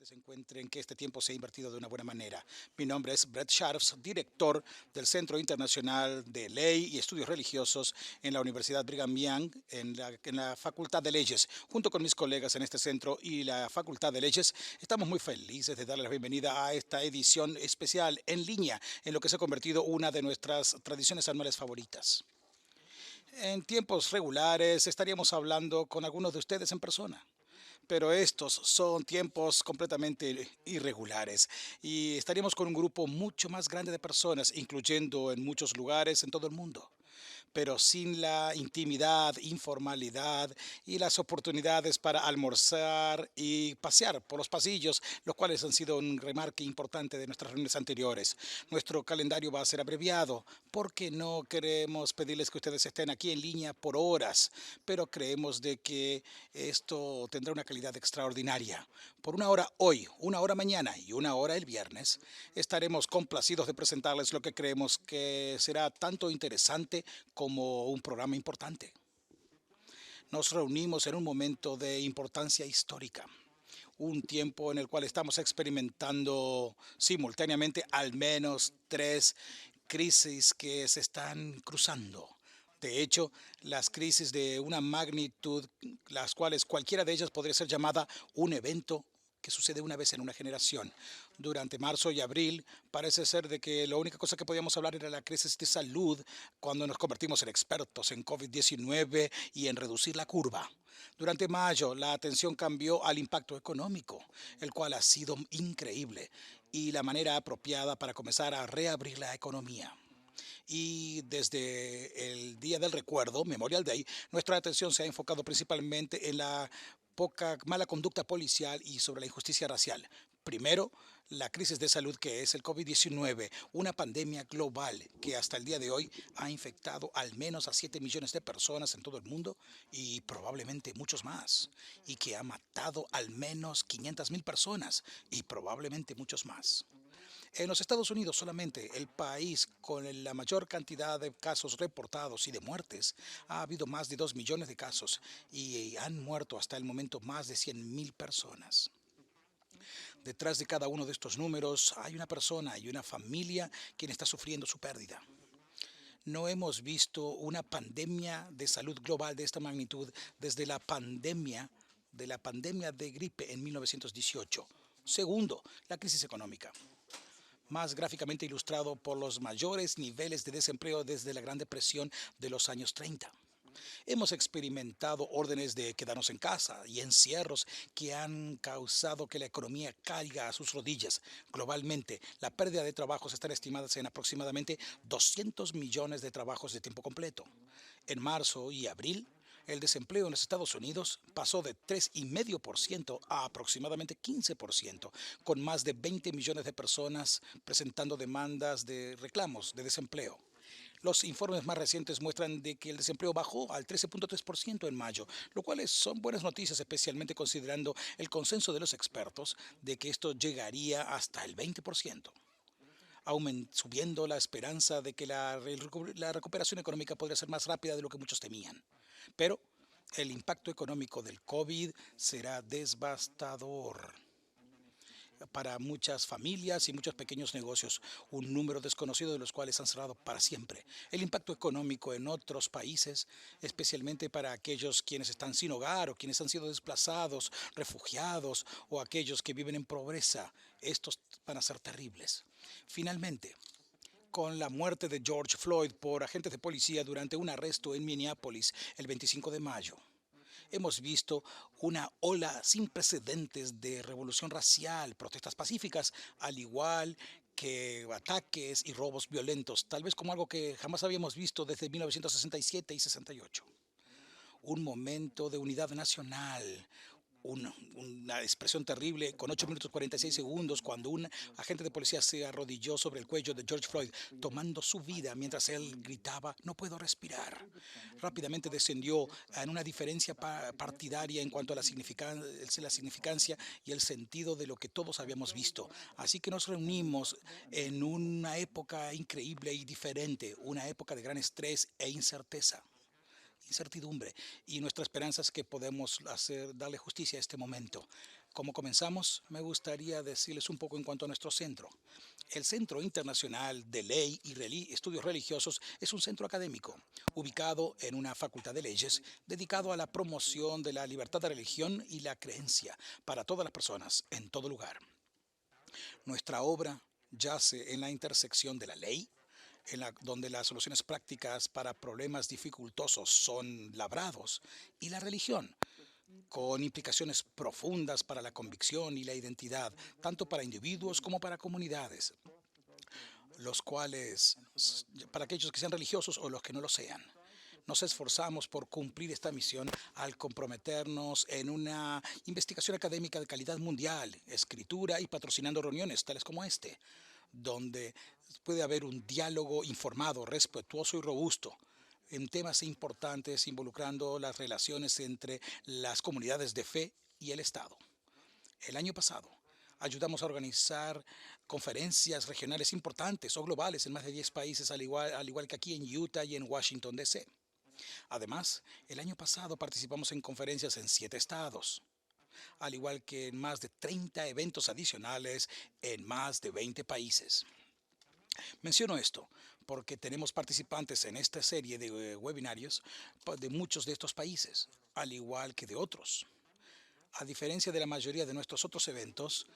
ustedes encuentren que este tiempo se ha invertido de una buena manera. Mi nombre es Brett Scharfs, director del Centro Internacional de Ley y Estudios Religiosos en la Universidad Brigham Young, en la Facultad de Leyes. Junto con mis colegas en este centro y la Facultad de Leyes, estamos muy felices de darles la bienvenida a esta edición especial en línea, en lo que se ha convertido una de nuestras tradiciones anuales favoritas. En tiempos regulares estaríamos hablando con algunos de ustedes en persona, pero estos son tiempos completamente irregulares y estaríamos con un grupo mucho más grande de personas, incluyendo en muchos lugares en todo el mundo, pero sin la intimidad, informalidad y las oportunidades para almorzar y pasear por los pasillos, los cuales han sido un remarque importante de nuestras reuniones anteriores. Nuestro calendario va a ser abreviado porque no queremos pedirles que ustedes estén aquí en línea por horas, pero creemos de que esto tendrá una calidad extraordinaria. Por una hora hoy, una hora mañana y una hora el viernes, estaremos complacidos de presentarles lo que creemos que será tanto interesante como un programa importante. Nos reunimos en un momento de importancia histórica, un tiempo en el cual estamos experimentando simultáneamente al menos tres crisis que se están cruzando. De hecho, las crisis de una magnitud, las cuales cualquiera de ellas podría ser llamada un evento que sucede una vez en una generación. Durante marzo y abril parece ser de que la única cosa que podíamos hablar era la crisis de salud cuando nos convertimos en expertos en COVID-19 y en reducir la curva. Durante mayo la atención cambió al impacto económico, el cual ha sido increíble, y la manera apropiada para comenzar a reabrir la economía. Y desde el Día del Recuerdo, Memorial Day, nuestra atención se ha enfocado principalmente en la poca mala conducta policial y sobre la injusticia racial. Primero, la crisis de salud que es el COVID-19, una pandemia global que hasta el día de hoy ha infectado al menos a 7 millones de personas en todo el mundo y probablemente muchos más, y que ha matado al menos 500,000 personas y probablemente muchos más. En los Estados Unidos solamente, el país con la mayor cantidad de casos reportados y de muertes, ha habido más de 2 millones de casos y han muerto hasta el momento más de 100,000 personas. Detrás de cada uno de estos números hay una persona y una familia quien está sufriendo su pérdida. No hemos visto una pandemia de salud global de esta magnitud desde la pandemia de gripe en 1918. Segundo, la crisis económica, más gráficamente ilustrado por los mayores niveles de desempleo desde la Gran Depresión de los años 30. Hemos experimentado órdenes de quedarnos en casa y encierros que han causado que la economía caiga a sus rodillas. Globalmente, la pérdida de trabajos está estimada en aproximadamente 200 millones de trabajos de tiempo completo. En marzo y abril, el desempleo en los Estados Unidos pasó de 3,5% a aproximadamente 15%, con más de 20 millones de personas presentando demandas de reclamos de desempleo. Los informes más recientes muestran de que el desempleo bajó al 13,3% en mayo, lo cual son buenas noticias, especialmente considerando el consenso de los expertos de que esto llegaría hasta el 20%, subiendo la esperanza de que la recuperación económica podría ser más rápida de lo que muchos temían. Pero el impacto económico del COVID será devastador para muchas familias y muchos pequeños negocios, un número desconocido de los cuales han cerrado para siempre. El impacto económico en otros países, especialmente para aquellos quienes están sin hogar o quienes han sido desplazados, refugiados o aquellos que viven en pobreza, estos van a ser terribles. Finalmente, con la muerte de George Floyd por agentes de policía durante un arresto en Minneapolis el 25 de mayo, hemos visto una ola sin precedentes de revolución racial, protestas pacíficas, al igual que ataques y robos violentos, tal vez como algo que jamás habíamos visto desde 1967 y 68. Un momento de unidad nacional, una expresión terrible con 8 minutos 46 segundos cuando un agente de policía se arrodilló sobre el cuello de George Floyd, tomando su vida mientras él gritaba, no puedo respirar. Rápidamente descendió en una diferencia partidaria en cuanto a la significancia y el sentido de lo que todos habíamos visto. Así que nos reunimos en una época increíble y diferente, una época de gran estrés e incertidumbre, y nuestra esperanza es que podemos darle justicia a este momento. Como comenzamos, me gustaría decirles un poco en cuanto a nuestro centro. El Centro Internacional de Ley y Estudios Religiosos es un centro académico ubicado en una facultad de leyes dedicado a la promoción de la libertad de religión y la creencia para todas las personas en todo lugar. Nuestra obra yace en la intersección de la ley, donde las soluciones prácticas para problemas dificultosos son labrados, y la religión, con implicaciones profundas para la convicción y la identidad, tanto para individuos como para comunidades, los cuales, para aquellos que sean religiosos o los que no lo sean. Nos esforzamos por cumplir esta misión al comprometernos en una investigación académica de calidad mundial, escritura y patrocinando reuniones tales como donde puede haber un diálogo informado, respetuoso y robusto en temas importantes involucrando las relaciones entre las comunidades de fe y el Estado. El año pasado, ayudamos a organizar conferencias regionales importantes o globales en más de 10 países, al igual que aquí en Utah y en Washington, D.C. Además, el año pasado participamos en conferencias en 7 estados, al igual que en más de 30 eventos adicionales en más de 20 países. Menciono esto porque tenemos participantes en esta serie de webinarios de muchos de estos países, al igual que de otros. A diferencia de la mayoría de nuestros otros eventos,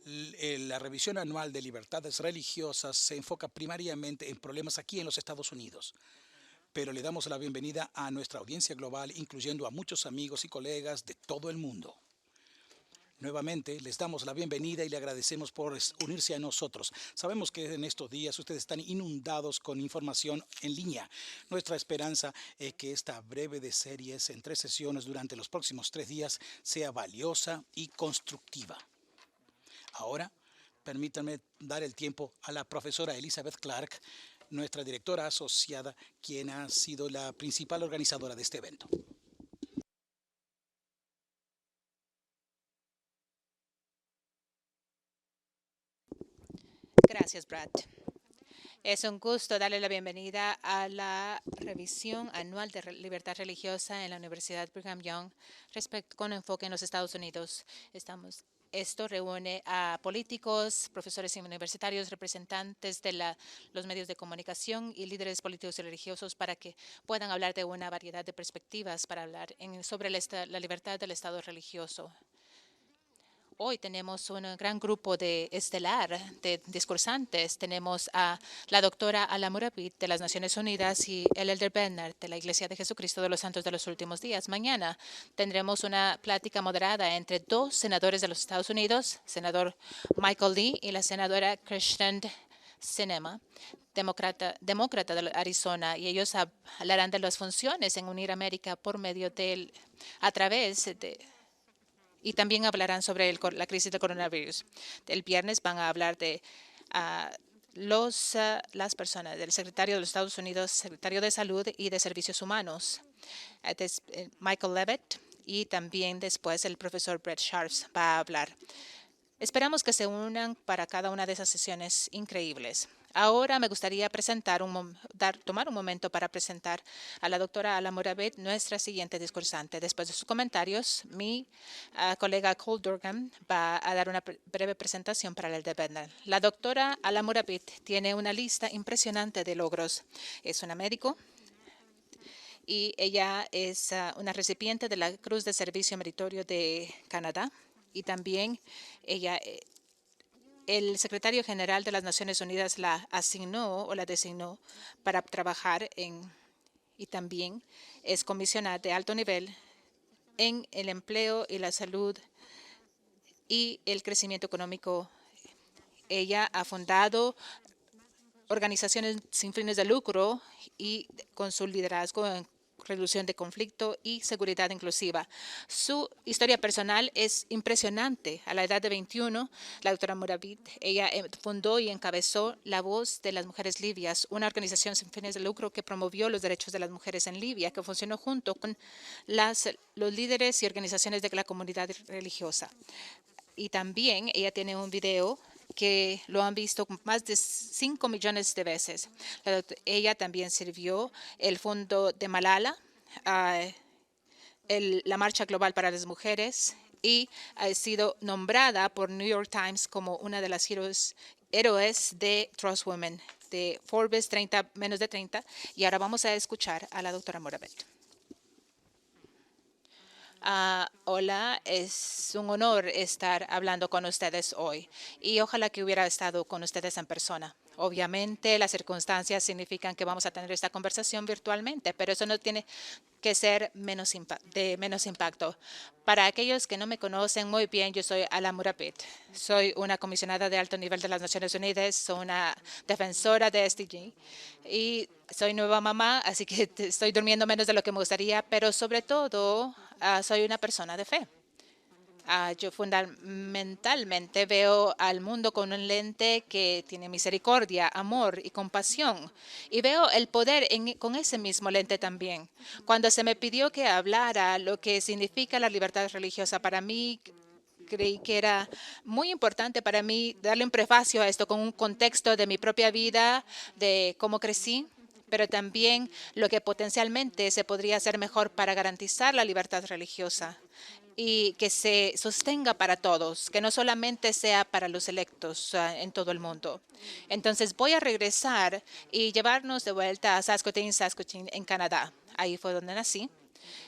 la revisión anual de libertades religiosas se enfoca primariamente en problemas aquí en los Estados Unidos, pero le damos la bienvenida a nuestra audiencia global, incluyendo a muchos amigos y colegas de todo el mundo. Nuevamente, les damos la bienvenida y le agradecemos por unirse a nosotros. Sabemos que en estos días ustedes están inundados con información en línea. Nuestra esperanza es que esta breve de series en 3 sesiones durante los próximos 3 días sea valiosa y constructiva. Ahora, permítanme dar el tiempo a la profesora Elizabeth Clark, nuestra directora asociada, quien ha sido la principal organizadora de este evento. Gracias, Brad. Es un gusto darle la bienvenida a la revisión anual de libertad religiosa en la Universidad Brigham Young con enfoque en los Estados Unidos. Esto reúne a políticos, profesores universitarios, representantes de los medios de comunicación y líderes políticos y religiosos para que puedan hablar de una variedad de perspectivas para hablar sobre la libertad del Estado religioso. Hoy tenemos un gran grupo estelar de discursantes. Tenemos a la doctora Al-Amurabi de las Naciones Unidas y el elder Bernard de la Iglesia de Jesucristo de los Santos de los Últimos Días. Mañana tendremos una plática moderada entre 2 senadores de los Estados Unidos, senador Michael Lee y la senadora Kristen Sinema, demócrata de Arizona, y ellos hablarán de las funciones en unir América por medio y también hablarán sobre la crisis del coronavirus. El viernes van a hablar de las personas, del secretario de los Estados Unidos, secretario de Salud y de Servicios Humanos, Michael Levitt, y también después el profesor Brett Scharf va a hablar. Esperamos que se unan para cada una de esas sesiones increíbles. Ahora me gustaría tomar un momento para presentar a la doctora Al-Amurabi, nuestra siguiente discursante. Después de sus comentarios, mi colega Cole Durgan va a dar una breve presentación para el debate. La doctora Al-Amurabi tiene una lista impresionante de logros. Es una médico y ella es una recipiente de la Cruz de Servicio Meritorio de Canadá, y también el secretario general de las Naciones Unidas la designó para trabajar y también es comisionada de alto nivel en el empleo y la salud y el crecimiento económico. Ella ha fundado organizaciones sin fines de lucro y con su liderazgo en reducción de conflicto y seguridad inclusiva. Su historia personal es impresionante. A la edad de 21, la doctora Murabi, ella fundó y encabezó La Voz de las Mujeres Libias, una organización sin fines de lucro que promovió los derechos de las mujeres en Libia, que funcionó junto con los líderes y organizaciones de la comunidad religiosa. Y también ella tiene un video que lo han visto más de 5 millones de veces. Ella también sirvió el fondo de Malala, la Marcha Global para las Mujeres y ha sido nombrada por New York Times como una de las héroes de Trust Women, de Forbes 30, menos de 30. Y ahora vamos a escuchar a la doctora Moravec. Hola, es un honor estar hablando con ustedes hoy y ojalá que hubiera estado con ustedes en persona. Obviamente, las circunstancias significan que vamos a tener esta conversación virtualmente, pero eso no tiene que ser de menos impacto. Para aquellos que no me conocen muy bien, yo soy Ala Moravec. Soy una comisionada de alto nivel de las Naciones Unidas, soy una defensora de SDG y soy nueva mamá, así que estoy durmiendo menos de lo que me gustaría, pero sobre todo soy una persona de fe. Yo fundamentalmente veo al mundo con un lente que tiene misericordia, amor y compasión. Y veo el poder con ese mismo lente también. Cuando se me pidió que hablara lo que significa la libertad religiosa para mí, creí que era muy importante para mí darle un prefacio a esto con un contexto de mi propia vida, de cómo crecí, pero también lo que potencialmente se podría hacer mejor para garantizar la libertad religiosa y que se sostenga para todos, que no solamente sea para los electos en todo el mundo. Entonces voy a regresar y llevarnos de vuelta a Saskatoon en Canadá. Ahí fue donde nací.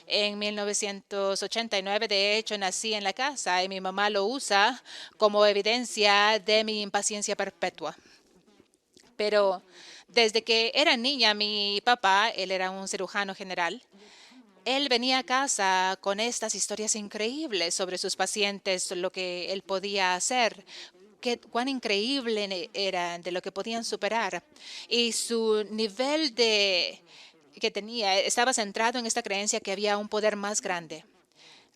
En 1989, de hecho, nací en la casa y mi mamá lo usa como evidencia de mi impaciencia perpetua. Pero desde que era niña, mi papá, él era un cirujano general, él venía a casa con estas historias increíbles sobre sus pacientes, lo que él podía hacer, cuán increíble eran, de lo que podían superar. Y su nivel que tenía estaba centrado en esta creencia que había un poder más grande.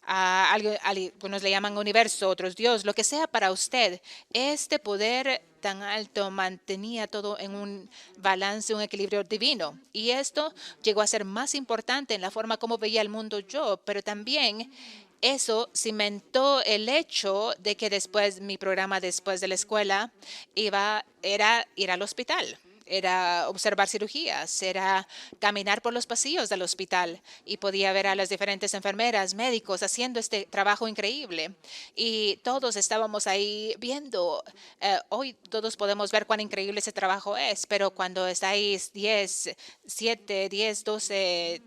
Algunos le llaman universo, otros Dios, lo que sea para usted. Este poder tan alto mantenía todo en un balance, un equilibrio divino. Y esto llegó a ser más importante en la forma como veía el mundo yo, pero también eso cimentó el hecho de que después, mi programa después de la escuela era ir al hospital. Era observar cirugías, era caminar por los pasillos del hospital y podía ver a las diferentes enfermeras, médicos haciendo este trabajo increíble. Y todos estábamos ahí viendo. Hoy todos podemos ver cuán increíble ese trabajo es, pero cuando estáis 7, 10, 12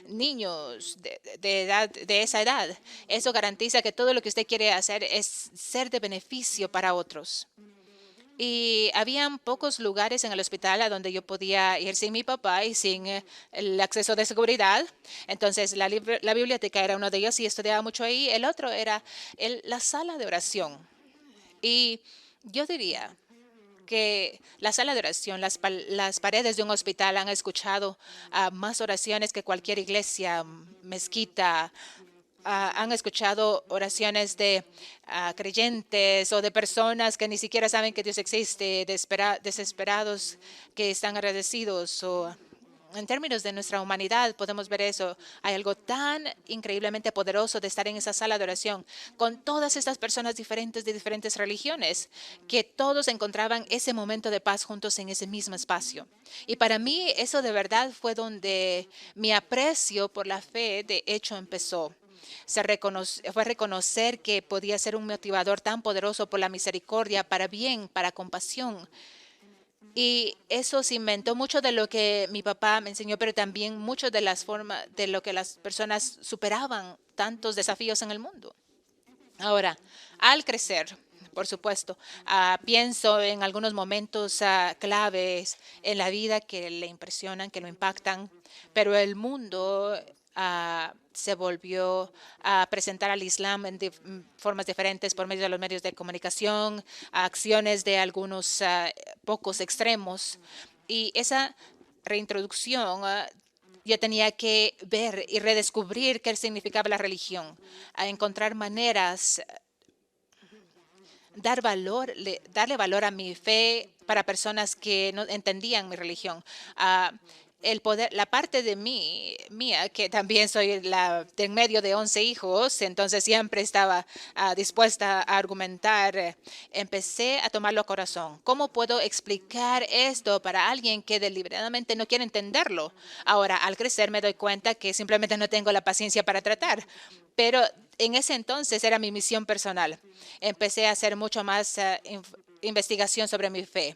niños de esa edad, eso garantiza que todo lo que usted quiere hacer es ser de beneficio para otros. Y habían pocos lugares en el hospital a donde yo podía ir sin mi papá y sin el acceso de seguridad. Entonces, la biblioteca era uno de ellos y estudiaba mucho ahí. El otro era la sala de oración. Y yo diría que la sala de oración, las paredes de un hospital han escuchado más oraciones que cualquier iglesia, mezquita. Han escuchado oraciones de creyentes o de personas que ni siquiera saben que Dios existe, desesperados, que están agradecidos. En términos de nuestra humanidad, podemos ver eso. Hay algo tan increíblemente poderoso de estar en esa sala de oración con todas estas personas diferentes de diferentes religiones, que todos encontraban ese momento de paz juntos en ese mismo espacio. Y para mí eso de verdad fue donde mi aprecio por la fe de hecho empezó. Fue reconocer que podía ser un motivador tan poderoso por la misericordia, para bien, para compasión. Y eso cimentó mucho de lo que mi papá me enseñó, pero también mucho de las formas de lo que las personas superaban tantos desafíos en el mundo. Ahora, al crecer, por supuesto, pienso en algunos momentos claves en la vida que le impresionan, que lo impactan, pero el mundo se volvió a presentar al Islam en formas diferentes por medio de los medios de comunicación, acciones de algunos pocos extremos. Y esa reintroducción yo tenía que ver y redescubrir qué significaba la religión, a encontrar maneras, darle valor a mi fe para personas que no entendían mi religión. El poder, la parte de mía, que también soy la de en medio de 11 hijos, entonces siempre estaba dispuesta a argumentar. Empecé a tomarlo a corazón. ¿Cómo puedo explicar esto para alguien que deliberadamente no quiere entenderlo? Ahora, al crecer me doy cuenta que simplemente no tengo la paciencia para tratar. Pero en ese entonces era mi misión personal. Empecé a hacer mucho más investigación sobre mi fe.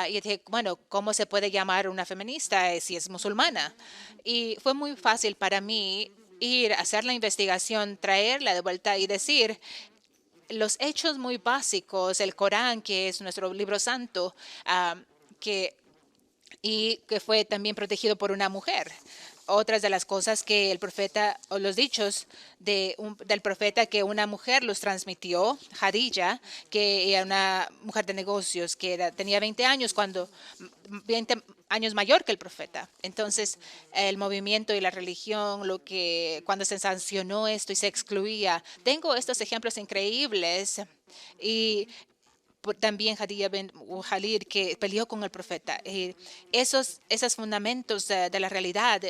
Y dije, bueno, ¿cómo se puede llamar una feminista si es musulmana? Y fue muy fácil para mí ir a hacer la investigación, traerla de vuelta y decir los hechos muy básicos, el Corán, que es nuestro libro santo, que fue también protegido por una mujer. Otras de las cosas que el profeta, o los dichos del profeta que una mujer los transmitió, Hadilla, que era una mujer de negocios, que tenía 20 años 20 años mayor que el profeta. Entonces, el movimiento y la religión, cuando se sancionó esto y se excluía, tengo estos ejemplos increíbles. Y también Hadija ben Khalid, que peleó con el profeta. Esos fundamentos de la realidad,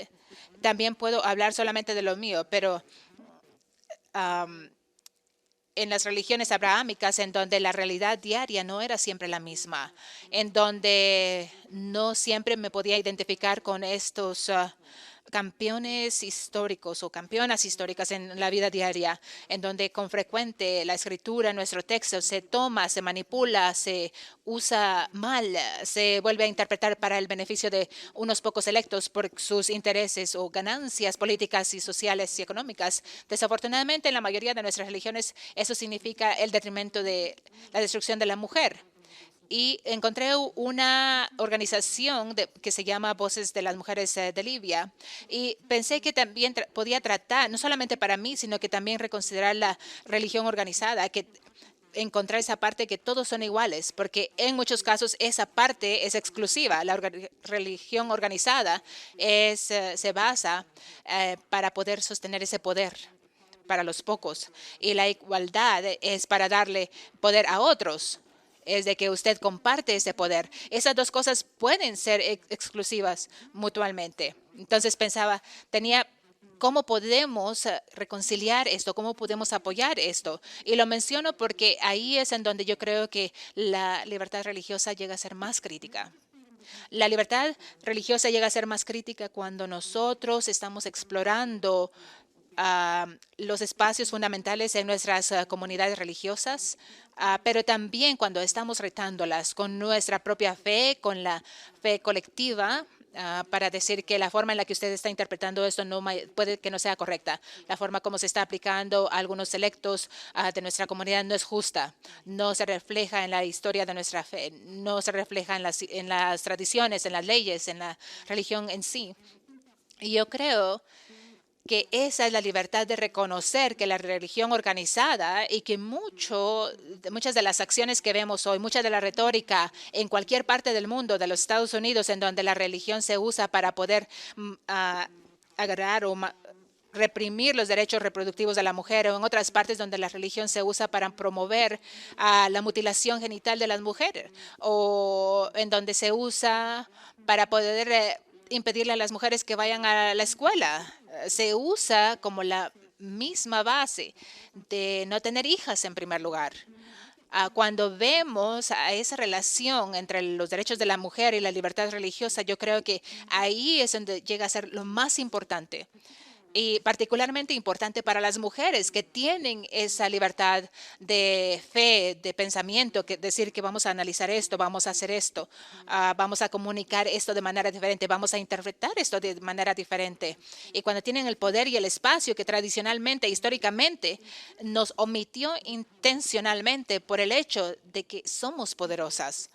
también puedo hablar solamente de lo mío, pero en las religiones abrahámicas, en donde la realidad diaria no era siempre la misma, en donde no siempre me podía identificar con estos campeones históricos o campeonas históricas en la vida diaria, en donde con frecuente la escritura, nuestro texto, se toma, se manipula, se usa mal, se vuelve a interpretar para el beneficio de unos pocos electos por sus intereses o ganancias políticas y sociales y económicas. Desafortunadamente, en la mayoría de nuestras religiones, eso significa el detrimento de la destrucción de la mujer. Y encontré una organización que se llama Voces de las Mujeres de Libia. Y pensé que también podía tratar, no solamente para mí, sino que también reconsiderar la religión organizada, que encontrar esa parte que todos son iguales, porque en muchos casos esa parte es exclusiva. La religión organizada se basa para poder sostener ese poder para los pocos. Y la igualdad es para darle poder a otros. Es de que usted comparte ese poder. Esas dos cosas pueden ser exclusivas mutuamente. Entonces pensaba, ¿cómo podemos reconciliar esto? ¿Cómo podemos apoyar esto? Y lo menciono porque ahí es en donde yo creo que la libertad religiosa llega a ser más crítica. La libertad religiosa llega a ser más crítica cuando nosotros estamos explorando los espacios fundamentales en nuestras comunidades religiosas, pero también cuando estamos retándolas con nuestra propia fe, con la fe colectiva, para decir que la forma en la que usted está interpretando esto puede que no sea correcta. La forma como se está aplicando a algunos selectos de nuestra comunidad no es justa. No se refleja en la historia de nuestra fe, no se refleja en las tradiciones, en las leyes, en la religión en sí. Y yo creo que esa es la libertad de reconocer que la religión organizada y que muchas de las acciones que vemos hoy, mucha de la retórica en cualquier parte del mundo, de los Estados Unidos, en donde la religión se usa para poder agarrar o reprimir los derechos reproductivos de la mujer, o en otras partes donde la religión se usa para promover la mutilación genital de las mujeres, o en donde se usa para poder impedirle a las mujeres que vayan a la escuela. Se usa como la misma base de no tener hijas en primer lugar. Cuando vemos a esa relación entre los derechos de la mujer y la libertad religiosa, yo creo que ahí es donde llega a ser lo más importante. Y particularmente importante para las mujeres que tienen esa libertad de fe, de pensamiento, que decir que vamos a analizar esto, vamos a hacer esto, vamos a comunicar esto de manera diferente, vamos a interpretar esto de manera diferente. Y cuando tienen el poder y el espacio que tradicionalmente, históricamente, nos omitió intencionalmente por el hecho de que somos poderosas.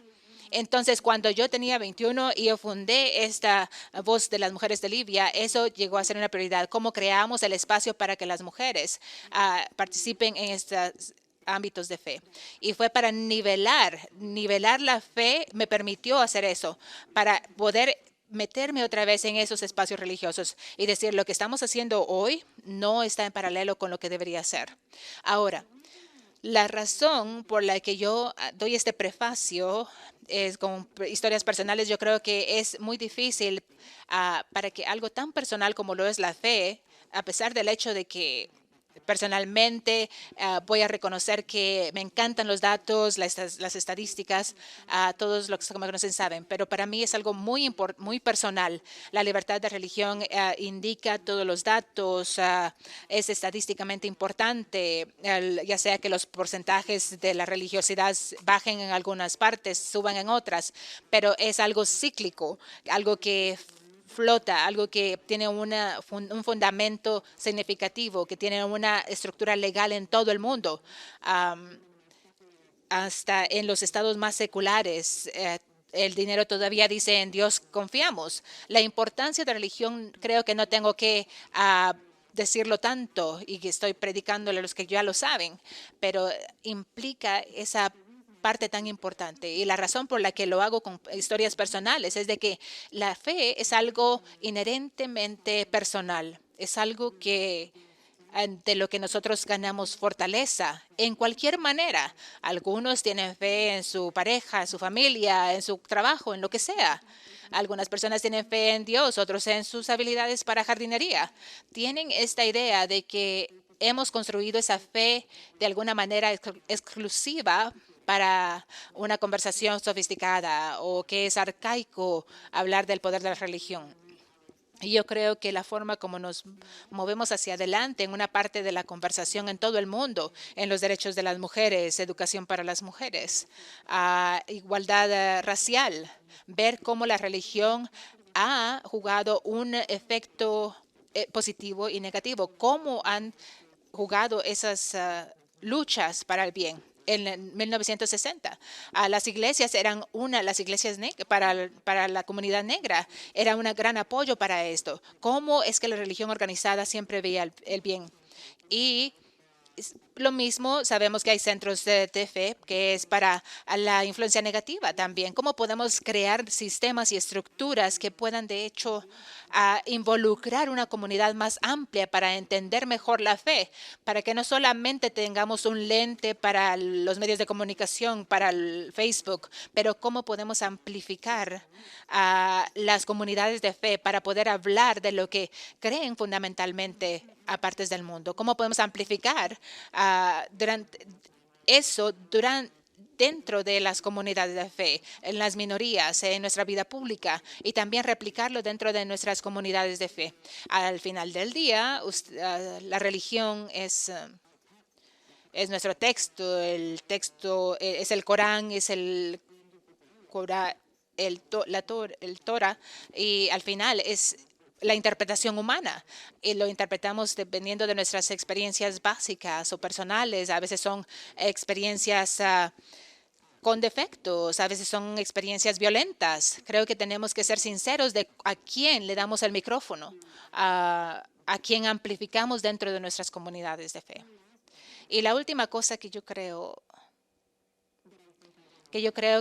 Entonces, cuando yo tenía 21 y yo fundé esta Voz de las Mujeres de Libia, eso llegó a ser una prioridad. ¿Cómo creamos el espacio para que las mujeres participen en estos ámbitos de fe? Y fue para nivelar la fe, me permitió hacer eso, para poder meterme otra vez en esos espacios religiosos y decir lo que estamos haciendo hoy no está en paralelo con lo que debería ser. Ahora, la razón por la que yo doy este prefacio es con historias personales. Yo creo que es muy difícil para que algo tan personal como lo es la fe, a pesar del hecho de que Personalmente, voy a reconocer que me encantan los datos, las estadísticas, todos los que me conocen saben, pero para mí es algo muy personal. La libertad de religión indica todos los datos, es estadísticamente importante, ya sea que los porcentajes de la religiosidad bajen en algunas partes, suban en otras, pero es algo cíclico, algo que flota, algo que tiene un fundamento significativo, que tiene una estructura legal en todo el mundo. Hasta en los estados más seculares, el dinero todavía dice en Dios confiamos. La importancia de la religión creo que no tengo que decirlo tanto y que estoy predicándole a los que ya lo saben, pero implica esa parte tan importante. Y la razón por la que lo hago con historias personales es de que la fe es algo inherentemente personal. Es algo que de lo que nosotros ganamos fortaleza en cualquier manera. Algunos tienen fe en su pareja, en su familia, en su trabajo, en lo que sea. Algunas personas tienen fe en Dios, otros en sus habilidades para jardinería. Tienen esta idea de que hemos construido esa fe de alguna manera exclusiva para una conversación sofisticada o que es arcaico hablar del poder de la religión. Y yo creo que la forma como nos movemos hacia adelante en una parte de la conversación en todo el mundo, en los derechos de las mujeres, educación para las mujeres, igualdad racial, ver cómo la religión ha jugado un efecto positivo y negativo, cómo han jugado esas luchas para el bien. En 1960, las iglesias eran las iglesias para la comunidad negra, era un gran apoyo para esto. ¿Cómo es que la religión organizada siempre veía el bien? Y lo mismo, sabemos que hay centros de fe que es para la influencia negativa también. ¿Cómo podemos crear sistemas y estructuras que puedan, de hecho, involucrar una comunidad más amplia para entender mejor la fe? Para que no solamente tengamos un lente para los medios de comunicación, para el Facebook, pero cómo podemos amplificar a las comunidades de fe para poder hablar de lo que creen fundamentalmente a partes del mundo. ¿Cómo podemos amplificar dentro de las comunidades de fe, en las minorías, en nuestra vida pública y también replicarlo dentro de nuestras comunidades de fe? Al final del día, la religión es nuestro texto. El texto es el Corán, es el Torah, y al final es la interpretación humana, y lo interpretamos dependiendo de nuestras experiencias básicas o personales. A veces son experiencias con defectos, a veces son experiencias violentas. Creo que tenemos que ser sinceros de a quién le damos el micrófono, a quién amplificamos dentro de nuestras comunidades de fe. Y la última cosa que yo creo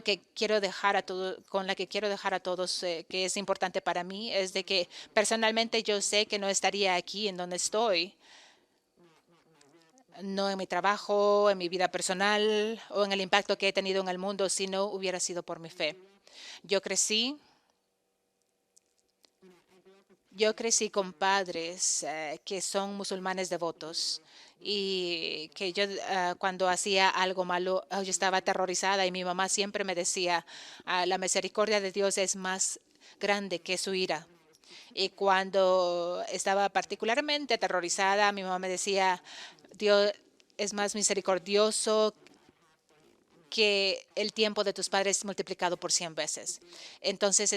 que quiero dejar con la que quiero dejar a todos, que es importante para mí, es de que personalmente yo sé que no estaría aquí en donde estoy, no en mi trabajo, en mi vida personal o en el impacto que he tenido en el mundo si no hubiera sido por mi fe. Yo crecí con padres que son musulmanes devotos, y que yo cuando hacía algo malo, yo estaba aterrorizada, y mi mamá siempre me decía, la misericordia de Dios es más grande que su ira. Y cuando estaba particularmente aterrorizada, mi mamá me decía, Dios es más misericordioso que el tiempo de tus padres multiplicado por 100 veces. Entonces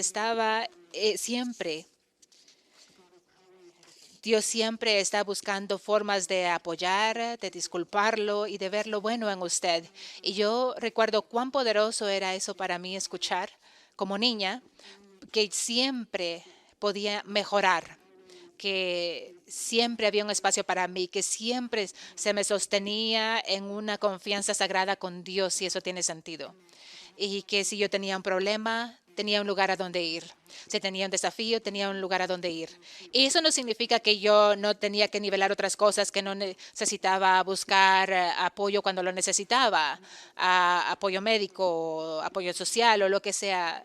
Dios siempre está buscando formas de apoyar, de disculparlo y de ver lo bueno en usted. Y yo recuerdo cuán poderoso era eso para mí escuchar como niña, que siempre podía mejorar, que siempre había un espacio para mí, que siempre se me sostenía en una confianza sagrada con Dios, si eso tiene sentido. Y que si yo tenía un problema, tenía un lugar a donde ir. Si tenía un desafío, tenía un lugar a donde ir. Y eso no significa que yo no tenía que nivelar otras cosas, que no necesitaba buscar apoyo cuando lo necesitaba, apoyo médico, apoyo social o lo que sea.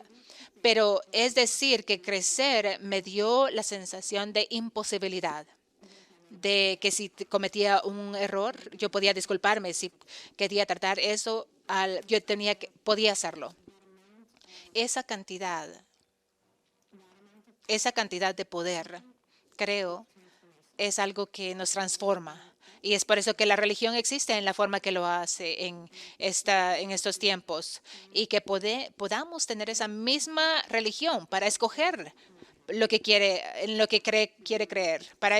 Pero es decir, que crecer me dio la sensación de imposibilidad. de que si cometía un error, yo podía disculparme. Si quería tratar eso, podía hacerlo. Esa cantidad, esa cantidad de poder, creo, es algo que nos transforma. Y es por eso que la religión existe en la forma que lo hace en estos tiempos. Y que podamos tener esa misma religión para escoger lo que quiere, en lo que quiere creer, para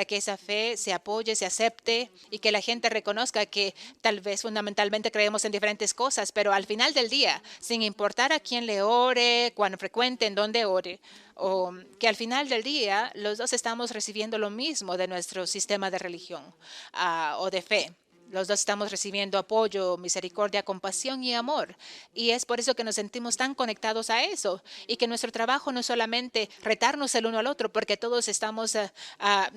que esa fe se apoye, se acepte y que la gente reconozca que tal vez fundamentalmente creemos en diferentes cosas, pero al final del día, sin importar a quién le ore, cuán frecuente, en dónde ore, o que al final del día los dos estamos recibiendo lo mismo de nuestro sistema de religión o de fe. Los dos estamos recibiendo apoyo, misericordia, compasión y amor. Y es por eso que nos sentimos tan conectados a eso. Y que nuestro trabajo no es solamente retarnos el uno al otro, porque todos estamos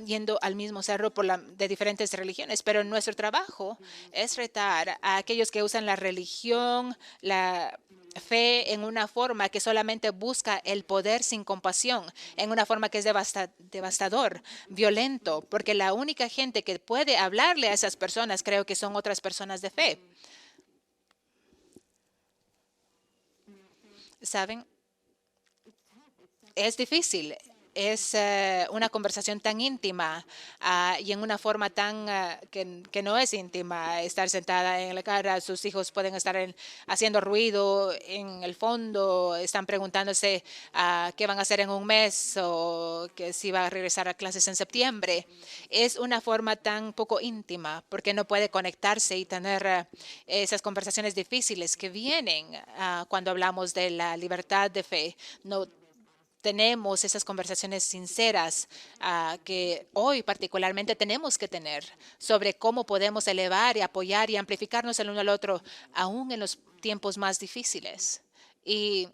yendo al mismo cerro de diferentes religiones, pero nuestro trabajo es retar a aquellos que usan la religión, la fe en una forma que solamente busca el poder sin compasión, en una forma que es devastador, violento, porque la única gente que puede hablarle a esas personas creo que son otras personas de fe. ¿Saben? Es difícil. Es una conversación tan íntima y en una forma tan que no es íntima. Estar sentada en la cara, sus hijos pueden estar haciendo ruido en el fondo, están preguntándose qué van a hacer en un mes o que si va a regresar a clases en septiembre. Es una forma tan poco íntima porque no puede conectarse y tener esas conversaciones difíciles que vienen cuando hablamos de la libertad de fe. No tenemos esas conversaciones sinceras que hoy particularmente tenemos que tener sobre cómo podemos elevar y apoyar y amplificarnos el uno al otro, aún en los tiempos más difíciles. Y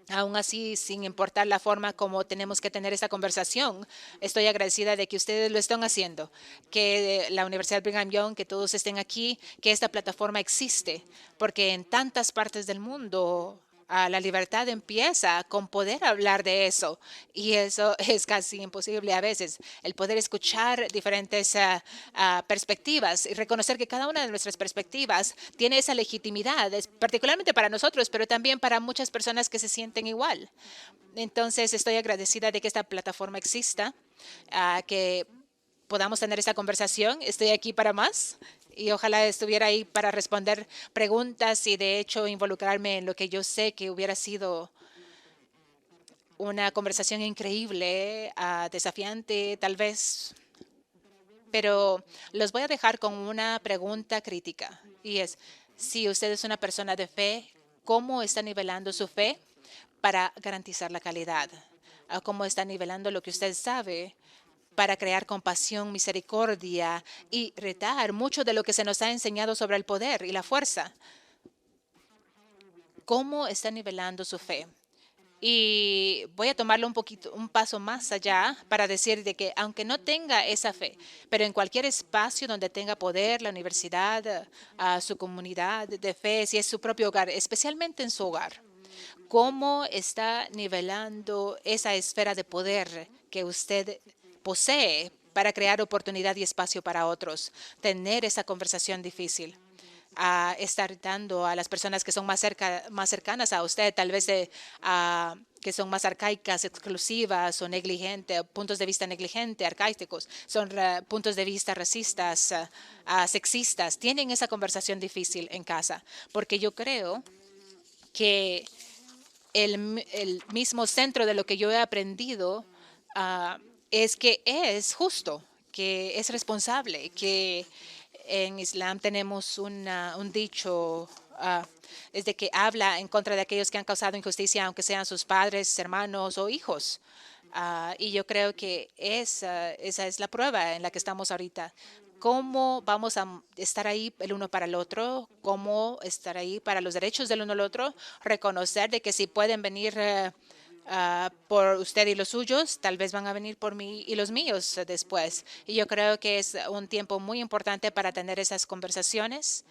aún así, sin importar la forma como tenemos que tener esta conversación, estoy agradecida de que ustedes lo están haciendo, que la Universidad Brigham Young, que todos estén aquí, que esta plataforma existe, porque en tantas partes del mundo la libertad empieza con poder hablar de eso y eso es casi imposible a veces, el poder escuchar diferentes perspectivas y reconocer que cada una de nuestras perspectivas tiene esa legitimidad, particularmente para nosotros, pero también para muchas personas que se sienten igual. Entonces, estoy agradecida de que esta plataforma exista, que podamos tener esta conversación. Estoy aquí para más y ojalá estuviera ahí para responder preguntas y de hecho involucrarme en lo que yo sé que hubiera sido una conversación increíble, desafiante tal vez, pero los voy a dejar con una pregunta crítica y es, si usted es una persona de fe, ¿cómo está nivelando su fe para garantizar la calidad? ¿Cómo está nivelando lo que usted sabe para crear compasión, misericordia y retar mucho de lo que se nos ha enseñado sobre el poder y la fuerza? ¿Cómo está nivelando su fe? Y voy a tomarlo un paso más allá para decir de que aunque no tenga esa fe, pero en cualquier espacio donde tenga poder, la universidad, su comunidad de fe, si es su propio hogar, especialmente en su hogar, ¿cómo está nivelando esa esfera de poder que usted posee para crear oportunidad y espacio para otros? Tener esa conversación difícil, a estar dando a las personas que son más cercanas a usted, tal vez que son más arcaicas, exclusivas o negligentes, puntos de vista negligentes, arcaicos, son puntos de vista racistas, sexistas. Tienen esa conversación difícil en casa, porque yo creo que el mismo centro de lo que yo he aprendido es que es justo, que es responsable, que en Islam tenemos un dicho, es de que habla en contra de aquellos que han causado injusticia, aunque sean sus padres, hermanos o hijos. Y yo creo que esa es la prueba en la que estamos ahorita. ¿Cómo vamos a estar ahí el uno para el otro? ¿Cómo estar ahí para los derechos del uno al otro? Reconocer de que si pueden venir por usted y los suyos, tal vez van a venir por mí y los míos después. Y yo creo que es un tiempo muy importante para tener esas conversaciones.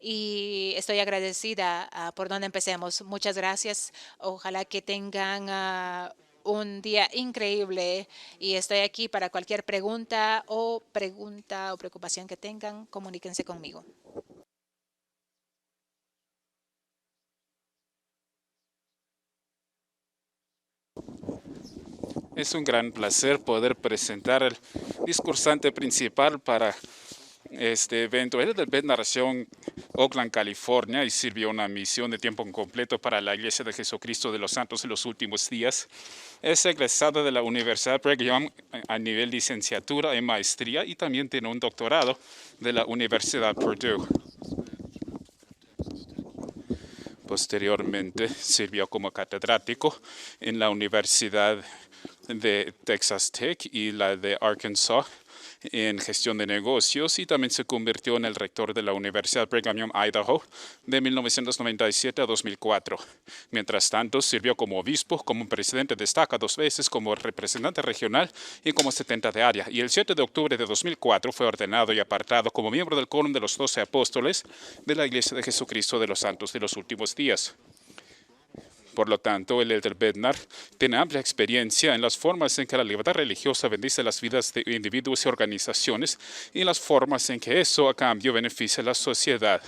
Y estoy agradecida por donde empecemos. Muchas gracias. Ojalá que tengan un día increíble y estoy aquí para cualquier pregunta o preocupación que tengan. Comuníquense conmigo. Es un gran placer poder presentar el discursante principal para este evento. Él es del Bednar Nación, Oakland, California, y sirvió una misión de tiempo completo para la Iglesia de Jesucristo de los Santos en los últimos días. Es egresado de la Universidad Brigham Young a nivel licenciatura y maestría, y también tiene un doctorado de la Universidad Purdue. Posteriormente sirvió como catedrático en la Universidad de Texas Tech y la de Arkansas en gestión de negocios, y también se convirtió en el rector de la Universidad Brigham Young, Idaho, de 1997 a 2004. Mientras tanto, sirvió como obispo, como presidente destaca 2 veces, como representante regional y como 70 de área. Y el 7 de octubre de 2004 fue ordenado y apartado como miembro del Quórum de los 12 Apóstoles de la Iglesia de Jesucristo de los Santos de los Últimos Días. Por lo tanto, el Elder Bednar tiene amplia experiencia en las formas en que la libertad religiosa bendice las vidas de individuos y organizaciones, y las formas en que eso a cambio beneficia a la sociedad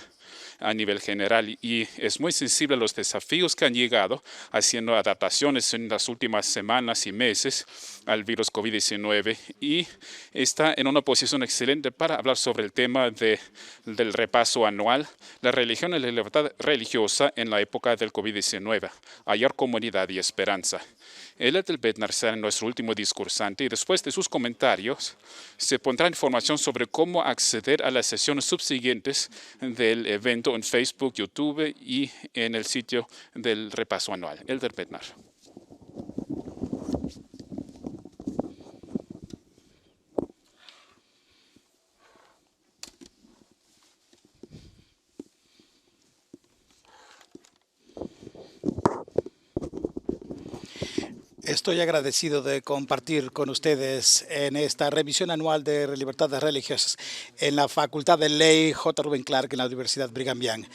a nivel general, y es muy sensible a los desafíos que han llegado haciendo adaptaciones en las últimas semanas y meses al virus COVID-19, y está en una posición excelente para hablar sobre el tema del repaso anual, la religión y la libertad religiosa en la época del COVID-19, hallar comunidad y esperanza. El Elder Bednar será nuestro último discursante, y después de sus comentarios se pondrá información sobre cómo acceder a las sesiones subsiguientes del evento en Facebook, YouTube y en el sitio del repaso anual. Elder Bednar. Estoy agradecido de compartir con ustedes en esta revisión anual de libertades religiosas en la Facultad de Ley J. Reuben Clark en la Universidad Brigham Young.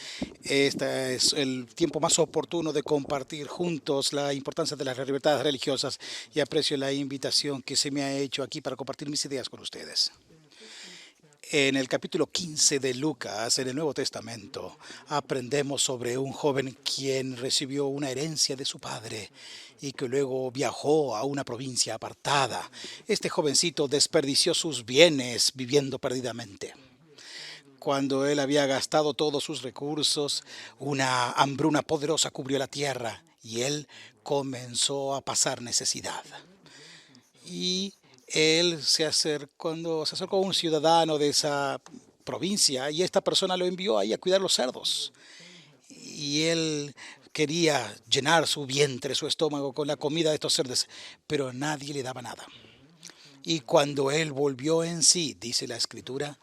Este es el tiempo más oportuno de compartir juntos la importancia de las libertades religiosas, y aprecio la invitación que se me ha hecho aquí para compartir mis ideas con ustedes. En el capítulo 15 de Lucas, en el Nuevo Testamento, aprendemos sobre un joven quien recibió una herencia de su padre y que luego viajó a una provincia apartada. Este jovencito desperdició sus bienes viviendo perdidamente. Cuando él había gastado todos sus recursos, una hambruna poderosa cubrió la tierra y él comenzó a pasar necesidad. Y él cuando se acercó a un ciudadano de esa provincia, y esta persona lo envió ahí a cuidar los cerdos. Y él quería llenar su vientre, su estómago con la comida de estos cerdos, pero nadie le daba nada. Y cuando él volvió en sí, dice la Escritura,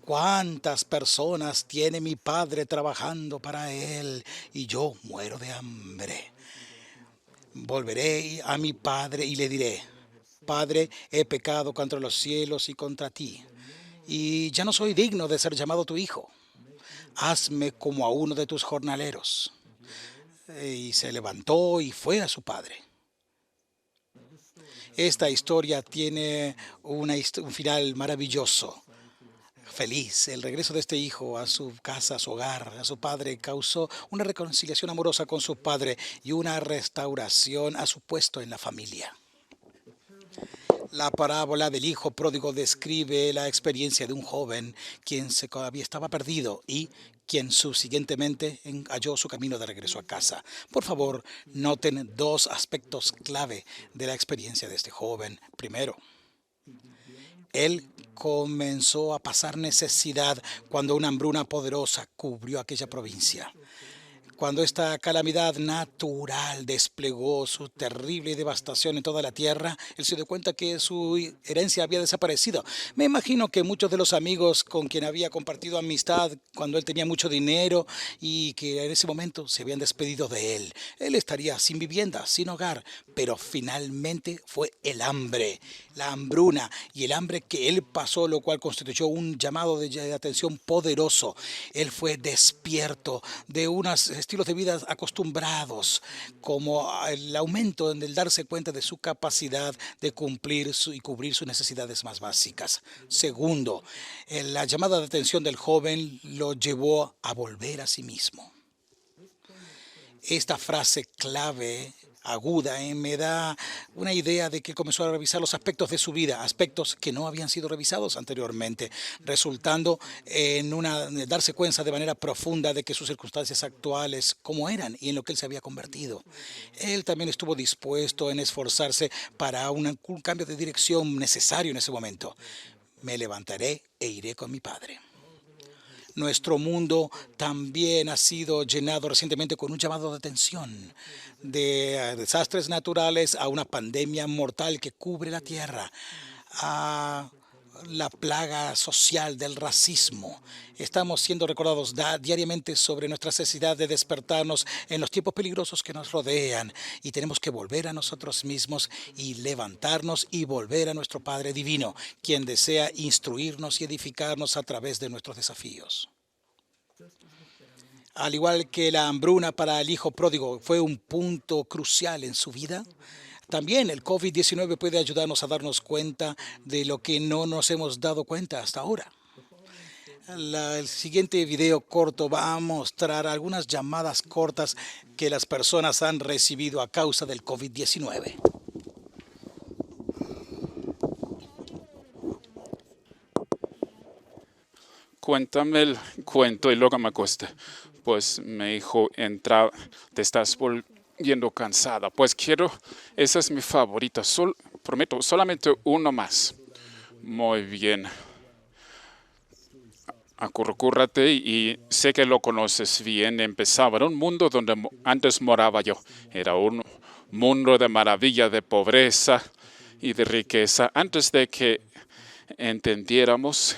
¿cuántas personas tiene mi padre trabajando para él y yo muero de hambre? Volveré a mi padre y le diré: Padre, he pecado contra los cielos y contra ti, y ya no soy digno de ser llamado tu hijo. Hazme como a uno de tus jornaleros. Y se levantó y fue a su padre. Esta historia tiene un final maravilloso, feliz. El regreso de este hijo a su casa, a su hogar, a su padre, causó una reconciliación amorosa con su padre y una restauración a su puesto en la familia. La parábola del hijo pródigo describe la experiencia de un joven quien todavía estaba perdido y quien subsiguientemente halló su camino de regreso a casa. Por favor, noten 2 aspectos clave de la experiencia de este joven. Primero, él comenzó a pasar necesidad cuando una hambruna poderosa cubrió aquella provincia. Cuando esta calamidad natural desplegó su terrible devastación en toda la tierra, él se dio cuenta que su herencia había desaparecido. Me imagino que muchos de los amigos con quien había compartido amistad cuando él tenía mucho dinero y que en ese momento se habían despedido de él. Él estaría sin vivienda, sin hogar, pero finalmente fue el hambre, la hambruna y el hambre que él pasó, lo cual constituyó un llamado de atención poderoso. Él fue despierto de unos estilos de vida acostumbrados, como el aumento en el darse cuenta de su capacidad de cumplir y cubrir sus necesidades más básicas. Segundo, la llamada de atención del joven lo llevó a volver a sí mismo. Esta frase clave, aguda, me da una idea de que comenzó a revisar los aspectos de su vida, aspectos que no habían sido revisados anteriormente, resultando en darse cuenta de manera profunda de que sus circunstancias actuales, cómo eran y en lo que él se había convertido. Él también estuvo dispuesto en esforzarse para un cambio de dirección necesario en ese momento. Me levantaré e iré con mi padre. Nuestro mundo también ha sido llenado recientemente con un llamado de atención, de desastres naturales a una pandemia mortal que cubre la tierra, a la plaga social del racismo. Estamos siendo recordados diariamente sobre nuestra necesidad de despertarnos en los tiempos peligrosos que nos rodean y tenemos que volver a nosotros mismos y levantarnos y volver a nuestro Padre Divino, quien desea instruirnos y edificarnos a través de nuestros desafíos. Al igual que la hambruna para el hijo pródigo fue un punto crucial en su vida, también el COVID-19 puede ayudarnos a darnos cuenta de lo que no nos hemos dado cuenta hasta ahora. El siguiente video corto va a mostrar algunas llamadas cortas que las personas han recibido a causa del COVID-19. Cuéntame el cuento y luego me acosté. Pues me dijo, entra, te estás volviendo cansada. Pues esa es mi favorita. Prometo, solamente uno más. Muy bien. Acurrúcate y sé que lo conoces bien. Empezaba en un mundo donde antes moraba yo. Era un mundo de maravilla, de pobreza y de riqueza. Antes de que entendiéramos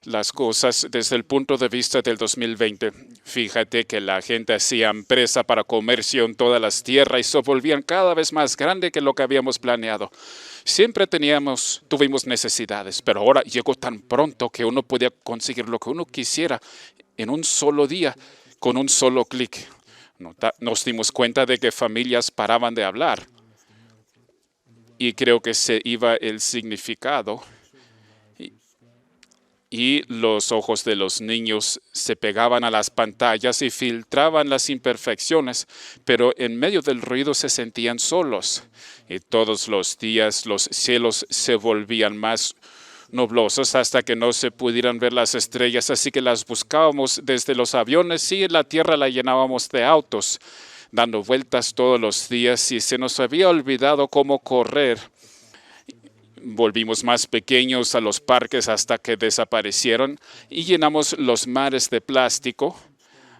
las cosas desde el punto de vista del 2020. Fíjate que la gente hacía empresa para comercio en todas las tierras y se volvían cada vez más grande que lo que habíamos planeado. Siempre tuvimos necesidades, pero ahora llegó tan pronto que uno podía conseguir lo que uno quisiera en un solo día, con un solo clic. Nos dimos cuenta de que familias paraban de hablar y creo que se iba el significado. Y los ojos de los niños se pegaban a las pantallas y filtraban las imperfecciones, pero en medio del ruido se sentían solos. Y todos los días los cielos se volvían más nublosos hasta que no se pudieran ver las estrellas, así que las buscábamos desde los aviones y la tierra la llenábamos de autos, dando vueltas todos los días y se nos había olvidado cómo correr. Volvimos más pequeños a los parques hasta que desaparecieron y llenamos los mares de plástico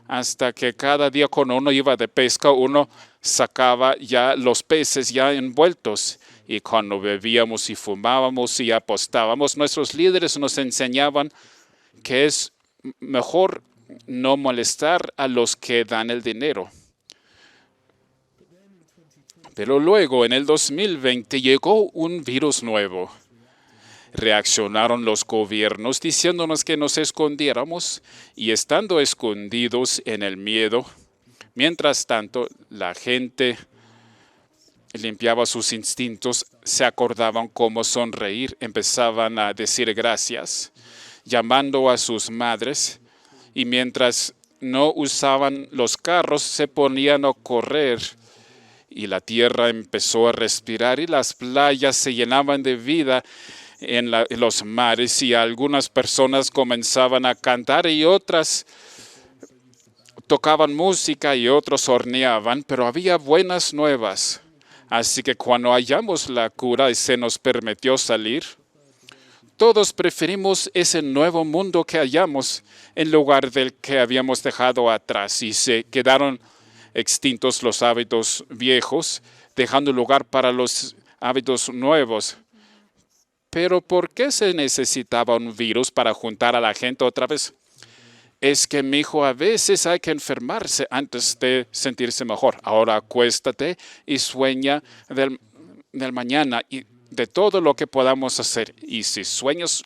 hasta que cada día cuando uno iba de pesca uno sacaba ya los peces ya envueltos y cuando bebíamos y fumábamos y apostábamos nuestros líderes nos enseñaban que es mejor no molestar a los que dan el dinero. Pero luego, en el 2020, llegó un virus nuevo. Reaccionaron los gobiernos diciéndonos que nos escondiéramos y estando escondidos en el miedo, mientras tanto, la gente limpiaba sus instintos, se acordaban cómo sonreír, empezaban a decir gracias, llamando a sus madres y mientras no usaban los carros, se ponían a correr. Y la tierra empezó a respirar y las playas se llenaban de vida en los mares y algunas personas comenzaban a cantar y otras tocaban música y otros horneaban, pero había buenas nuevas. Así que cuando hallamos la cura y se nos permitió salir, todos preferimos ese nuevo mundo que hallamos en lugar del que habíamos dejado atrás y se quedaron extintos los hábitos viejos, dejando lugar para los hábitos nuevos. Pero ¿por qué se necesitaba un virus para juntar a la gente otra vez? es que, mi hijo, a veces hay que enfermarse antes de sentirse mejor. Ahora acuéstate y sueña del mañana y de todo lo que podamos hacer. Y si sueñas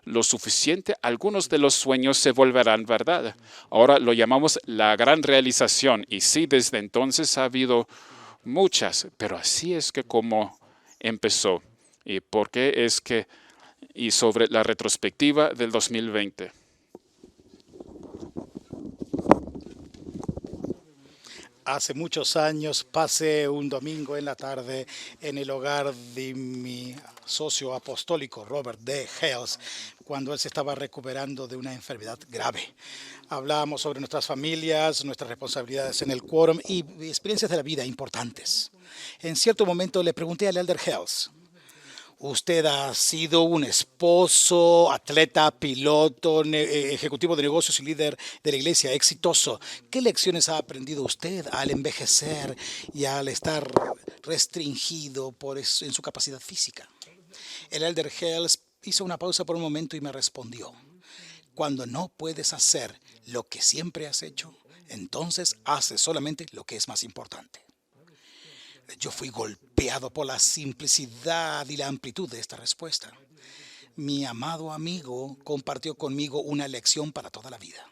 lo suficiente, algunos de los sueños se volverán verdad. Ahora lo llamamos la gran realización. Y sí, desde entonces ha habido muchas, pero así es que como empezó. ¿Y por qué es que? Y sobre la retrospectiva del 2020. Hace muchos años pasé un domingo en la tarde en el hogar de mi socio apostólico Robert D. Hales, cuando él se estaba recuperando de una enfermedad grave. Hablábamos sobre nuestras familias, nuestras responsabilidades en el quórum y experiencias de la vida importantes. En cierto momento le pregunté al elder Hales: usted ha sido un esposo, atleta, piloto, ejecutivo de negocios y líder de la iglesia exitoso. ¿Qué lecciones ha aprendido usted al envejecer y al estar restringido en su capacidad física? El elder Hales hizo una pausa por un momento y me respondió: cuando no puedes hacer lo que siempre has hecho, entonces haces solamente lo que es más importante. Yo fui golpeado por la simplicidad y la amplitud de esta respuesta. Mi amado amigo compartió conmigo una lección para toda la vida.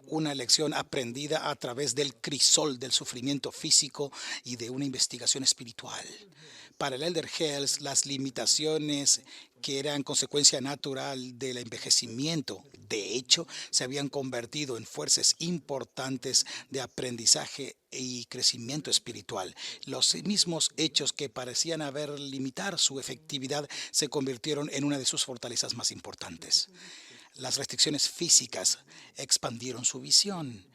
Una lección aprendida a través del crisol del sufrimiento físico y de una investigación espiritual. Para el elder Hales, las limitaciones que eran consecuencia natural del envejecimiento, de hecho, se habían convertido en fuerzas importantes de aprendizaje y crecimiento espiritual. Los mismos hechos que parecían haber limitar su efectividad se convirtieron en una de sus fortalezas más importantes. Las restricciones físicas expandieron su visión.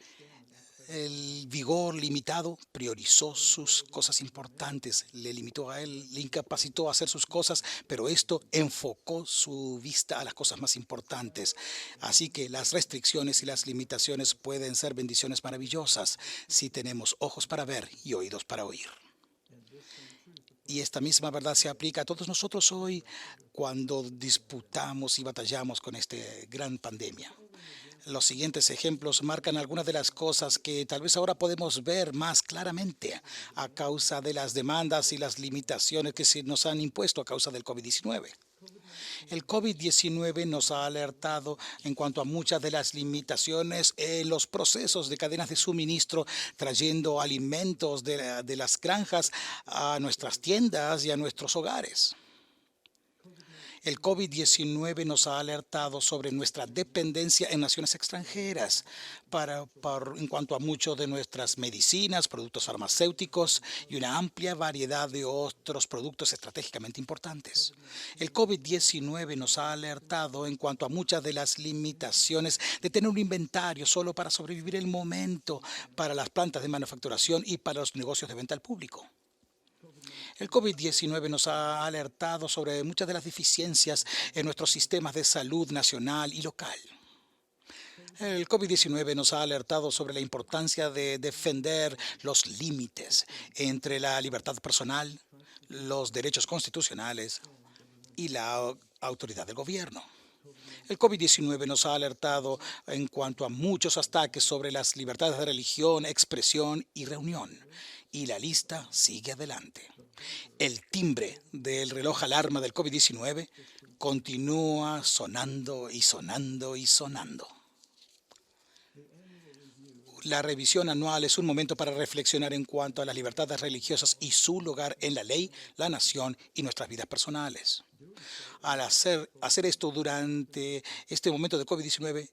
El vigor limitado priorizó sus cosas importantes, le limitó a él, le incapacitó a hacer sus cosas, pero esto enfocó su vista a las cosas más importantes. Así que las restricciones y las limitaciones pueden ser bendiciones maravillosas si tenemos ojos para ver y oídos para oír. Y esta misma verdad se aplica a todos nosotros hoy cuando disputamos y batallamos con esta gran pandemia. Los siguientes ejemplos marcan algunas de las cosas que tal vez ahora podemos ver más claramente a causa de las demandas y las limitaciones que se nos han impuesto a causa del COVID-19. El COVID-19 nos ha alertado en cuanto a muchas de las limitaciones en los procesos de cadenas de suministro, trayendo alimentos de las granjas a nuestras tiendas y a nuestros hogares. El COVID-19 nos ha alertado sobre nuestra dependencia en naciones extranjeras en cuanto a muchos de nuestras medicinas, productos farmacéuticos y una amplia variedad de otros productos estratégicamente importantes. El COVID-19 nos ha alertado en cuanto a muchas de las limitaciones de tener un inventario solo para sobrevivir el momento para las plantas de manufacturación y para los negocios de venta al público. El COVID-19 nos ha alertado sobre muchas de las deficiencias en nuestros sistemas de salud nacional y local. El COVID-19 nos ha alertado sobre la importancia de defender los límites entre la libertad personal, los derechos constitucionales y la autoridad del gobierno. El COVID-19 nos ha alertado en cuanto a muchos ataques sobre las libertades de religión, expresión y reunión. Y la lista sigue adelante. El timbre del reloj alarma del COVID-19 continúa sonando y sonando y sonando. La revisión anual es un momento para reflexionar en cuanto a las libertades religiosas y su lugar en la ley, la nación y nuestras vidas personales. Al hacer esto durante este momento de COVID-19,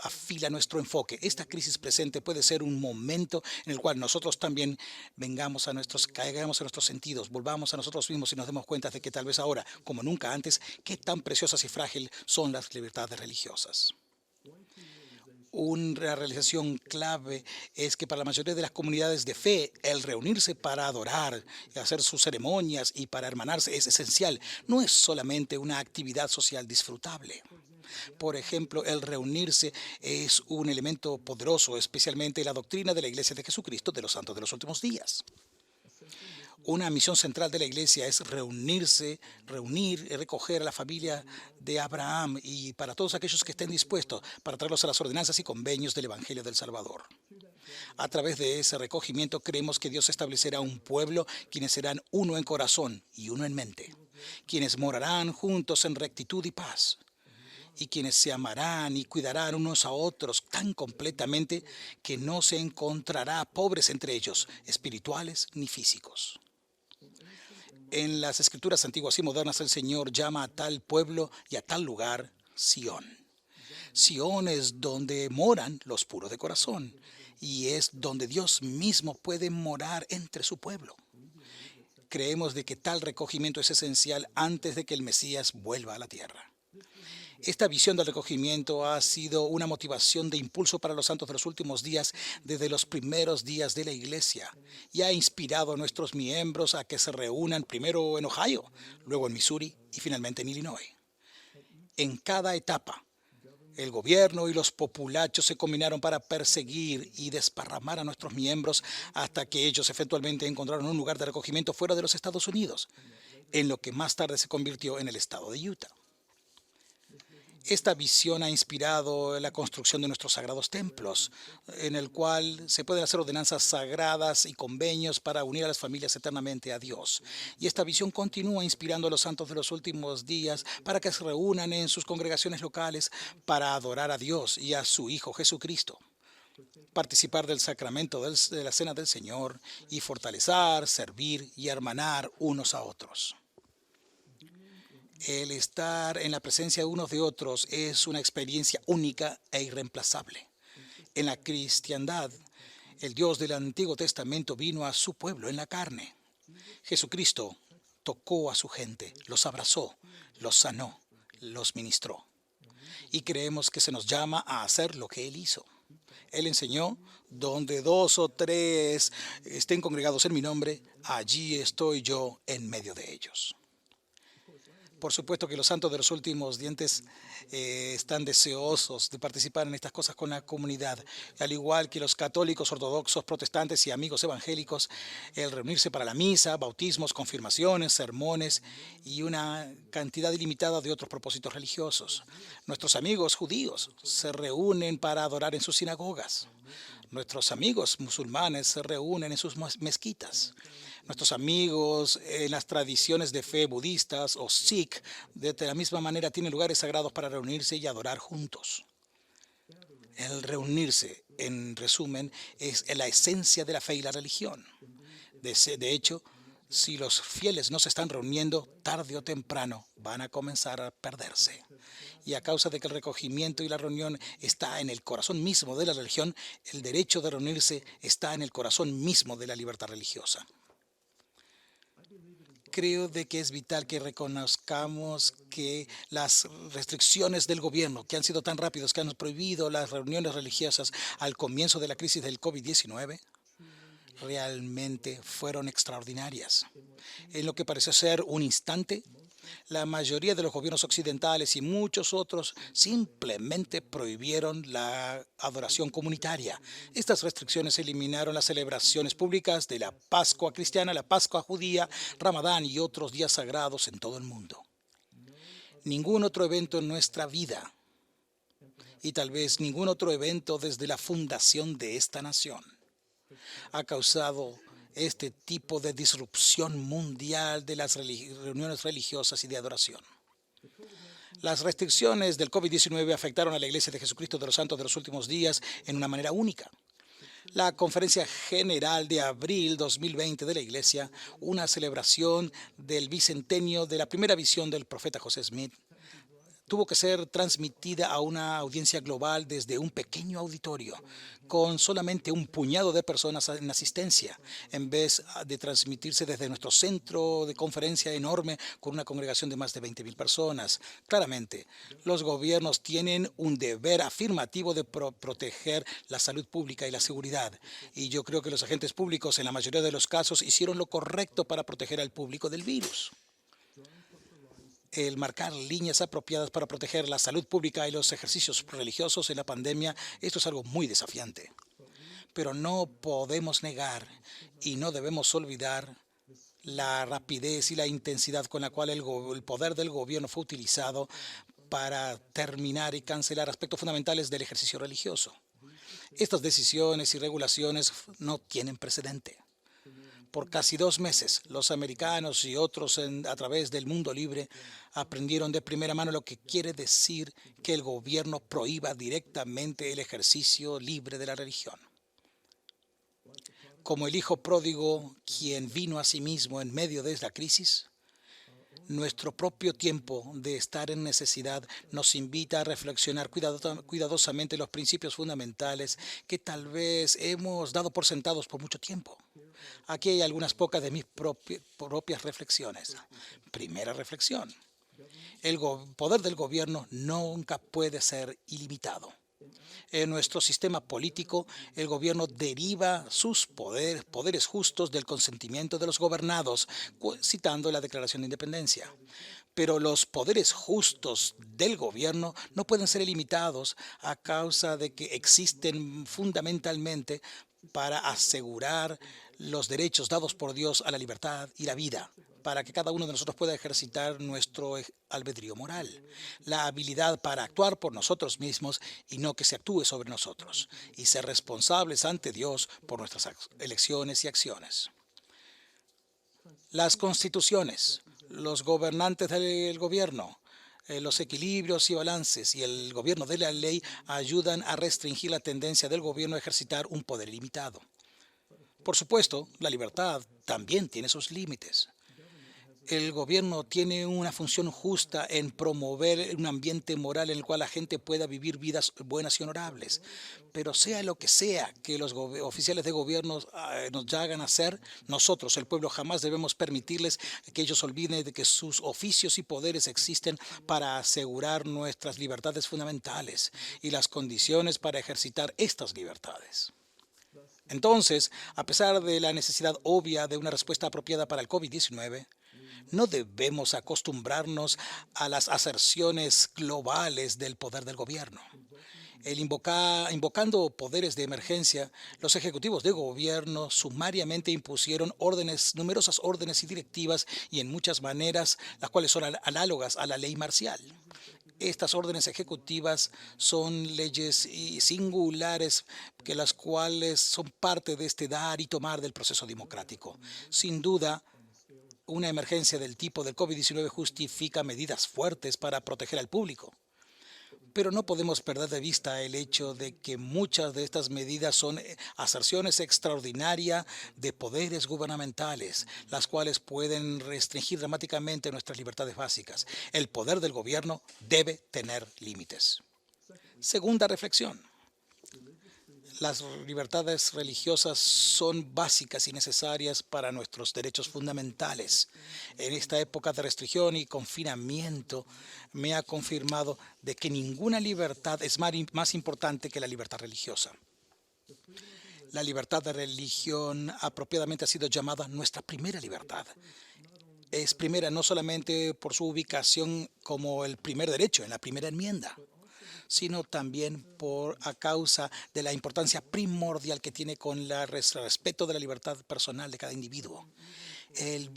afila nuestro enfoque. Esta crisis presente puede ser un momento en el cual nosotros también caigamos a nuestros sentidos, volvamos a nosotros mismos y nos demos cuenta de que tal vez ahora, como nunca antes, qué tan preciosas y frágiles son las libertades religiosas. Una realización clave es que para la mayoría de las comunidades de fe, el reunirse para adorar, hacer sus ceremonias y para hermanarse es esencial. No es solamente una actividad social disfrutable. Por ejemplo, el reunirse es un elemento poderoso, especialmente en la doctrina de la Iglesia de Jesucristo de los Santos de los Últimos Días. Una misión central de la iglesia es reunir y recoger a la familia de Abraham y para todos aquellos que estén dispuestos para traerlos a las ordenanzas y convenios del Evangelio del Salvador. A través de ese recogimiento creemos que Dios establecerá un pueblo quienes serán uno en corazón y uno en mente, quienes morarán juntos en rectitud y paz, y quienes se amarán y cuidarán unos a otros tan completamente que no se encontrará pobres entre ellos, espirituales ni físicos. En las escrituras antiguas y modernas el Señor llama a tal pueblo y a tal lugar Sión. Sión es donde moran los puros de corazón y es donde Dios mismo puede morar entre su pueblo. Creemos de que tal recogimiento es esencial antes de que el Mesías vuelva a la tierra. Esta visión del recogimiento ha sido una motivación de impulso para los santos de los últimos días desde los primeros días de la iglesia y ha inspirado a nuestros miembros a que se reúnan primero en Ohio, luego en Missouri y finalmente en Illinois. En cada etapa, el gobierno y los populachos se combinaron para perseguir y desparramar a nuestros miembros hasta que ellos eventualmente encontraron un lugar de recogimiento fuera de los Estados Unidos, en lo que más tarde se convirtió en el estado de Utah. Esta visión ha inspirado la construcción de nuestros sagrados templos, en el cual se pueden hacer ordenanzas sagradas y convenios para unir a las familias eternamente a Dios. Y esta visión continúa inspirando a los santos de los últimos días para que se reúnan en sus congregaciones locales para adorar a Dios y a su Hijo Jesucristo, participar del sacramento de la Cena del Señor y fortalecer, servir y hermanar unos a otros. El estar en la presencia de unos de otros es una experiencia única e irreemplazable. En la cristiandad, el Dios del Antiguo Testamento vino a su pueblo en la carne. Jesucristo tocó a su gente, los abrazó, los sanó, los ministró. Y creemos que se nos llama a hacer lo que Él hizo. Él enseñó, donde 2 o 3 estén congregados en mi nombre, allí estoy yo en medio de ellos. Por supuesto que los santos de los últimos dientes están deseosos de participar en estas cosas con la comunidad, al igual que los católicos, ortodoxos, protestantes y amigos evangélicos, el reunirse para la misa, bautismos, confirmaciones, sermones y una cantidad ilimitada de otros propósitos religiosos. Nuestros amigos judíos se reúnen para adorar en sus sinagogas. Nuestros amigos musulmanes se reúnen en sus mezquitas. Nuestros amigos en las tradiciones de fe budistas o sikh, de la misma manera, tienen lugares sagrados para reunirse y adorar juntos. El reunirse, en resumen, es la esencia de la fe y la religión. De hecho, si los fieles no se están reuniendo, tarde o temprano van a comenzar a perderse. Y a causa de que el recogimiento y la reunión está en el corazón mismo de la religión, el derecho de reunirse está en el corazón mismo de la libertad religiosa. Creo de que es vital que reconozcamos que las restricciones del gobierno, que han sido tan rápidos, que han prohibido las reuniones religiosas al comienzo de la crisis del COVID-19, realmente fueron extraordinarias. En lo que pareció ser un instante, la mayoría de los gobiernos occidentales y muchos otros simplemente prohibieron la adoración comunitaria. Estas restricciones eliminaron las celebraciones públicas de la Pascua cristiana, la Pascua judía, Ramadán y otros días sagrados en todo el mundo. Ningún otro evento en nuestra vida y tal vez ningún otro evento desde la fundación de esta nación ha causado este tipo de disrupción mundial de las reuniones religiosas y de adoración. Las restricciones del COVID-19 afectaron a la Iglesia de Jesucristo de los Santos de los Últimos Días en una manera única. La Conferencia General de abril 2020 de la Iglesia, una celebración del bicentenio de la primera visión del profeta José Smith, tuvo que ser transmitida a una audiencia global desde un pequeño auditorio, con solamente un puñado de personas en asistencia, en vez de transmitirse desde nuestro centro de conferencia enorme con una congregación de más de 20,000 personas. Claramente, los gobiernos tienen un deber afirmativo de proteger la salud pública y la seguridad. Y yo creo que los agentes públicos, en la mayoría de los casos, hicieron lo correcto para proteger al público del virus. El marcar líneas apropiadas para proteger la salud pública y los ejercicios religiosos en la pandemia, esto es algo muy desafiante. Pero no podemos negar y no debemos olvidar la rapidez y la intensidad con la cual el poder del gobierno fue utilizado para terminar y cancelar aspectos fundamentales del ejercicio religioso. Estas decisiones y regulaciones no tienen precedente. Por casi 2 meses, los americanos y otros a través del mundo libre aprendieron de primera mano lo que quiere decir que el gobierno prohíba directamente el ejercicio libre de la religión. Como el hijo pródigo, quien vino a sí mismo en medio de la crisis, nuestro propio tiempo de estar en necesidad nos invita a reflexionar cuidadosamente los principios fundamentales que tal vez hemos dado por sentados por mucho tiempo. Aquí hay algunas pocas de mis propias reflexiones. Primera reflexión. El poder del gobierno nunca puede ser ilimitado. En nuestro sistema político, el gobierno deriva sus poderes justos del consentimiento de los gobernados, citando la Declaración de Independencia. Pero los poderes justos del gobierno no pueden ser ilimitados a causa de que existen fundamentalmente para asegurar los derechos dados por Dios a la libertad y la vida, para que cada uno de nosotros pueda ejercitar nuestro albedrío moral, la habilidad para actuar por nosotros mismos y no que se actúe sobre nosotros, y ser responsables ante Dios por nuestras elecciones y acciones. Las constituciones, los gobernantes del gobierno, los equilibrios y balances y el gobierno de la ley ayudan a restringir la tendencia del gobierno a ejercitar un poder ilimitado. Por supuesto, la libertad también tiene sus límites. El gobierno tiene una función justa en promover un ambiente moral en el cual la gente pueda vivir vidas buenas y honorables. Pero sea lo que sea que los oficiales de gobierno nos hagan hacer, nosotros, el pueblo, jamás debemos permitirles que ellos olviden de que sus oficios y poderes existen para asegurar nuestras libertades fundamentales y las condiciones para ejercitar estas libertades. Entonces, a pesar de la necesidad obvia de una respuesta apropiada para el COVID-19, no debemos acostumbrarnos a las aserciones globales del poder del gobierno. Invocando poderes de emergencia, los ejecutivos de gobierno sumariamente impusieron numerosas órdenes y directivas y en muchas maneras las cuales son análogas a la ley marcial. Estas órdenes ejecutivas son leyes singulares que las cuales son parte de este dar y tomar del proceso democrático. Sin duda, una emergencia del tipo del COVID-19 justifica medidas fuertes para proteger al público. Pero no podemos perder de vista el hecho de que muchas de estas medidas son aserciones extraordinarias de poderes gubernamentales, las cuales pueden restringir dramáticamente nuestras libertades básicas. El poder del gobierno debe tener límites. Segunda reflexión. Las libertades religiosas son básicas y necesarias para nuestros derechos fundamentales. En esta época de restricción y confinamiento me ha confirmado de que ninguna libertad es más importante que la libertad religiosa. La libertad de religión apropiadamente ha sido llamada nuestra primera libertad. Es primera no solamente por su ubicación como el primer derecho en la primera enmienda, sino también a causa de la importancia primordial que tiene con el respeto de la libertad personal de cada individuo. El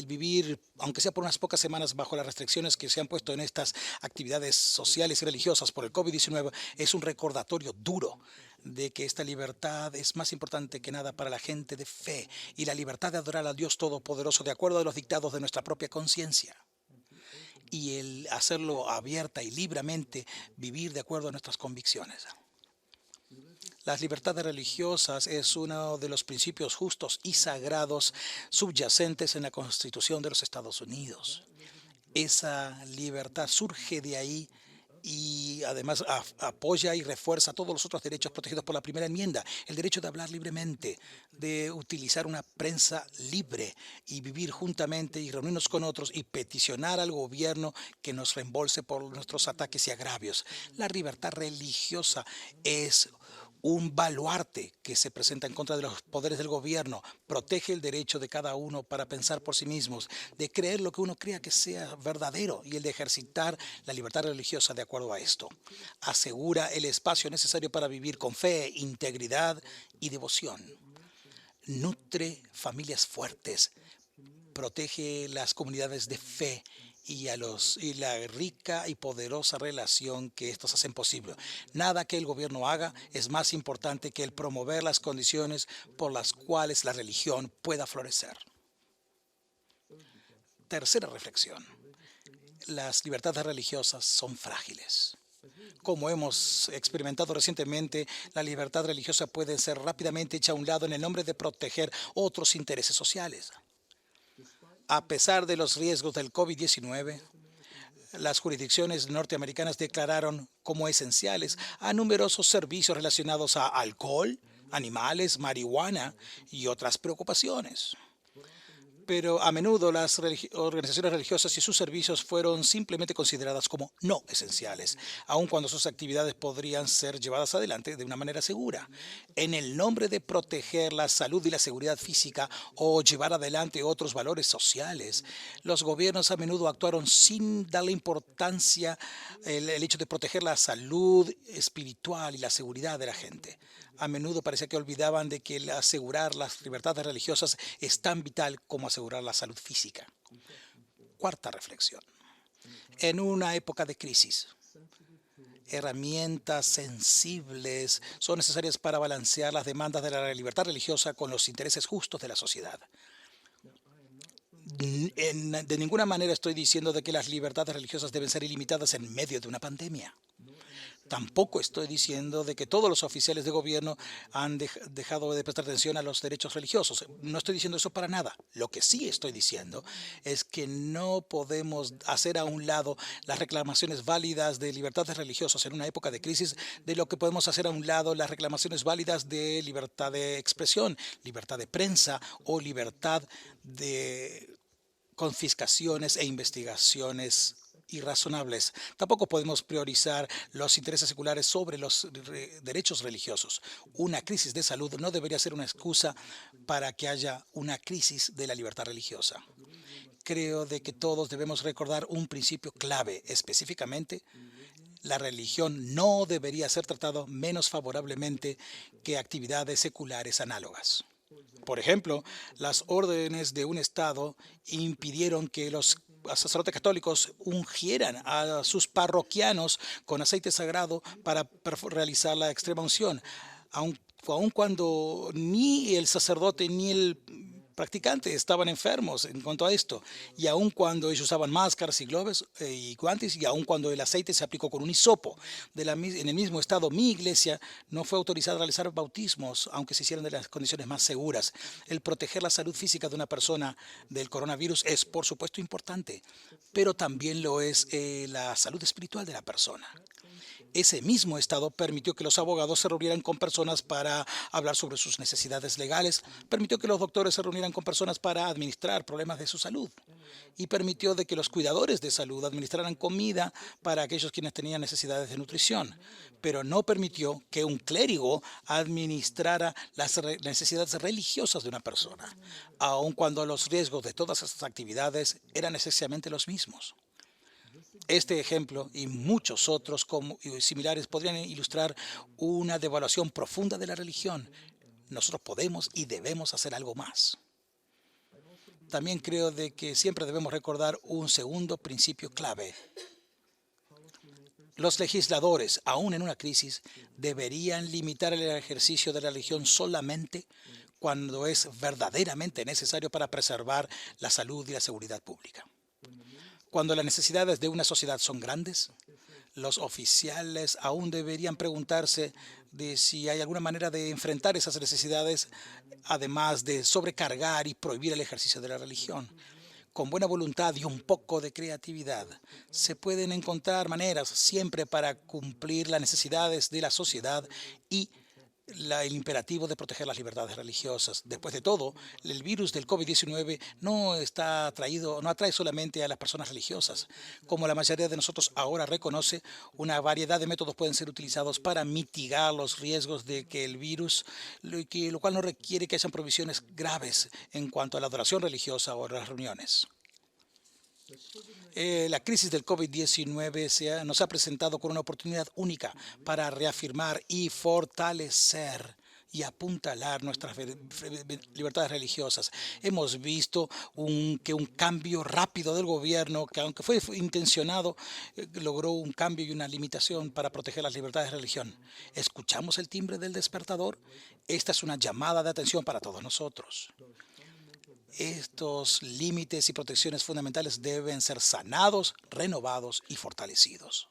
vivir, aunque sea por unas pocas semanas, bajo las restricciones que se han puesto en estas actividades sociales y religiosas por el COVID-19, es un recordatorio duro de que esta libertad es más importante que nada para la gente de fe y la libertad de adorar al Dios Todopoderoso de acuerdo a los dictados de nuestra propia conciencia. Y el hacerlo abierta y libremente, vivir de acuerdo a nuestras convicciones. Las libertades religiosas es uno de los principios justos y sagrados subyacentes en la Constitución de los Estados Unidos. Esa libertad surge de ahí y además apoya y refuerza todos los otros derechos protegidos por la primera enmienda. El derecho de hablar libremente, de utilizar una prensa libre y vivir juntamente y reunirnos con otros y peticionar al gobierno que nos reembolse por nuestros ataques y agravios. La libertad religiosa es un baluarte que se presenta en contra de los poderes del gobierno, protege el derecho de cada uno para pensar por sí mismos, de creer lo que uno crea que sea verdadero y el de ejercitar la libertad religiosa de acuerdo a esto. Asegura el espacio necesario para vivir con fe, integridad y devoción. nutre familias fuertes, protege las comunidades de fe y la rica y poderosa relación que estos hacen posible. Nada que el gobierno haga es más importante que el promover las condiciones por las cuales la religión pueda florecer. Tercera reflexión. Las libertades religiosas son frágiles. Como hemos experimentado recientemente, la libertad religiosa puede ser rápidamente hecha a un lado en el nombre de proteger otros intereses sociales. A pesar de los riesgos del COVID-19, las jurisdicciones norteamericanas declararon como esenciales a numerosos servicios relacionados a alcohol, animales, marihuana y otras preocupaciones. Pero a menudo las organizaciones religiosas y sus servicios fueron simplemente consideradas como no esenciales, aun cuando sus actividades podrían ser llevadas adelante de una manera segura. En el nombre de proteger la salud y la seguridad física o llevar adelante otros valores sociales, los gobiernos a menudo actuaron sin darle importancia el hecho de proteger la salud espiritual y la seguridad de la gente. A menudo parecía que olvidaban de que el asegurar las libertades religiosas es tan vital como asegurar la salud física. Cuarta reflexión. En una época de crisis, herramientas sensibles son necesarias para balancear las demandas de la libertad religiosa con los intereses justos de la sociedad. De ninguna manera estoy diciendo de que las libertades religiosas deben ser ilimitadas en medio de una pandemia. Tampoco estoy diciendo de que todos los oficiales de gobierno han dejado de prestar atención a los derechos religiosos. No estoy diciendo eso para nada. Lo que sí estoy diciendo es que no podemos hacer a un lado las reclamaciones válidas de libertades religiosas en una época de crisis, de lo que podemos hacer a un lado las reclamaciones válidas de libertad de expresión, libertad de prensa o libertad de confiscaciones e investigaciones irrazonables. Tampoco podemos priorizar los intereses seculares sobre los derechos religiosos. Una crisis de salud no debería ser una excusa para que haya una crisis de la libertad religiosa. Creo de que todos debemos recordar un principio clave, específicamente, la religión no debería ser tratada menos favorablemente que actividades seculares análogas. Por ejemplo, las órdenes de un Estado impidieron que los sacerdotes católicos ungieran a sus parroquianos con aceite sagrado para realizar la extrema unción, aun cuando ni el sacerdote ni el practicante estaban enfermos en cuanto a esto, y aun cuando ellos usaban máscaras y globos y guantes, y aun cuando el aceite se aplicó con un hisopo. En el mismo estado, mi iglesia no fue autorizada a realizar bautismos, aunque se hicieran de las condiciones más seguras. El proteger la salud física de una persona del coronavirus es, por supuesto, importante, pero también lo es la salud espiritual de la persona. Ese mismo estado permitió que los abogados se reunieran con personas para hablar sobre sus necesidades legales, permitió que los doctores se reunieran con personas para administrar problemas de su salud y permitió de que los cuidadores de salud administraran comida para aquellos quienes tenían necesidades de nutrición, pero no permitió que un clérigo administrara las necesidades religiosas de una persona, aun cuando los riesgos de todas estas actividades eran necesariamente los mismos. Este ejemplo y muchos otros similares podrían ilustrar una devaluación profunda de la religión. Nosotros podemos y debemos hacer algo más. También creo de que siempre debemos recordar un segundo principio clave. Los legisladores, aún en una crisis, deberían limitar el ejercicio de la religión solamente cuando es verdaderamente necesario para preservar la salud y la seguridad pública. Cuando las necesidades de una sociedad son grandes, los oficiales aún deberían preguntarse de si hay alguna manera de enfrentar esas necesidades, además de sobrecargar y prohibir el ejercicio de la religión. Con buena voluntad y un poco de creatividad, se pueden encontrar maneras siempre para cumplir las necesidades de la sociedad y el imperativo de proteger las libertades religiosas. Después de todo, el virus del COVID-19 no atrae solamente a las personas religiosas. Como la mayoría de nosotros ahora reconoce, una variedad de métodos pueden ser utilizados para mitigar los riesgos de que el virus, lo cual no requiere que hayan provisiones graves en cuanto a la adoración religiosa o las reuniones. La crisis del COVID-19 nos ha presentado con una oportunidad única para reafirmar y fortalecer y apuntalar nuestras libertades religiosas. Hemos visto que un cambio rápido del gobierno, que aunque fue intencionado, logró un cambio y una limitación para proteger las libertades de religión. ¿Escuchamos el timbre del despertador? Esta es una llamada de atención para todos nosotros. Estos límites y protecciones fundamentales deben ser sanados, renovados y fortalecidos.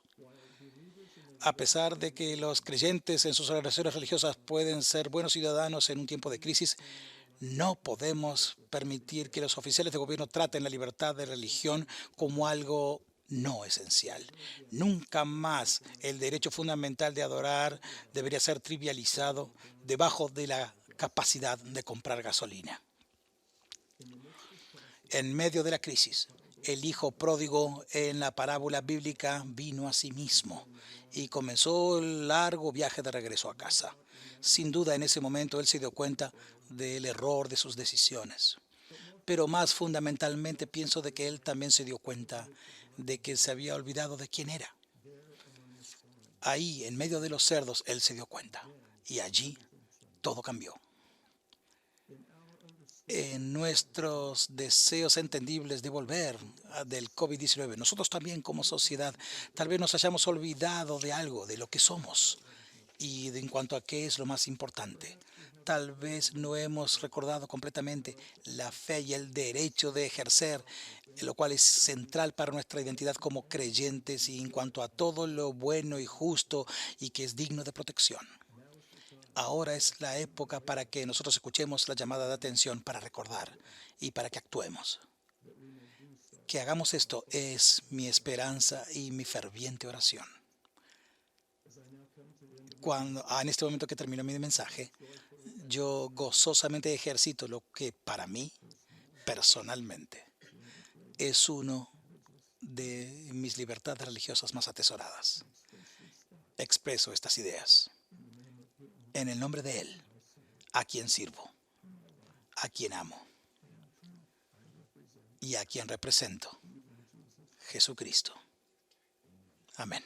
A pesar de que los creyentes en sus organizaciones religiosas pueden ser buenos ciudadanos en un tiempo de crisis, no podemos permitir que los oficiales de gobierno traten la libertad de religión como algo no esencial. Nunca más el derecho fundamental de adorar debería ser trivializado debajo de la capacidad de comprar gasolina. En medio de la crisis, el hijo pródigo en la parábola bíblica vino a sí mismo y comenzó el largo viaje de regreso a casa. Sin duda, en ese momento él se dio cuenta del error de sus decisiones. Pero más fundamentalmente pienso de que él también se dio cuenta de que se había olvidado de quién era. Ahí, en medio de los cerdos, él se dio cuenta. Y allí todo cambió. En nuestros deseos entendibles de volver del COVID-19, nosotros también como sociedad tal vez nos hayamos olvidado de algo, de lo que somos y en cuanto a qué es lo más importante. Tal vez no hemos recordado completamente la fe y el derecho de ejercer, lo cual es central para nuestra identidad como creyentes y en cuanto a todo lo bueno y justo y que es digno de protección. Ahora es la época para que nosotros escuchemos la llamada de atención para recordar y para que actuemos. Que hagamos esto es mi esperanza y mi ferviente oración. En este momento que termino mi mensaje, yo gozosamente ejercito lo que para mí, personalmente, es uno de mis libertades religiosas más atesoradas. Expreso estas ideas en el nombre de Él, a quien sirvo, a quien amo y a quien represento, Jesucristo. Amén.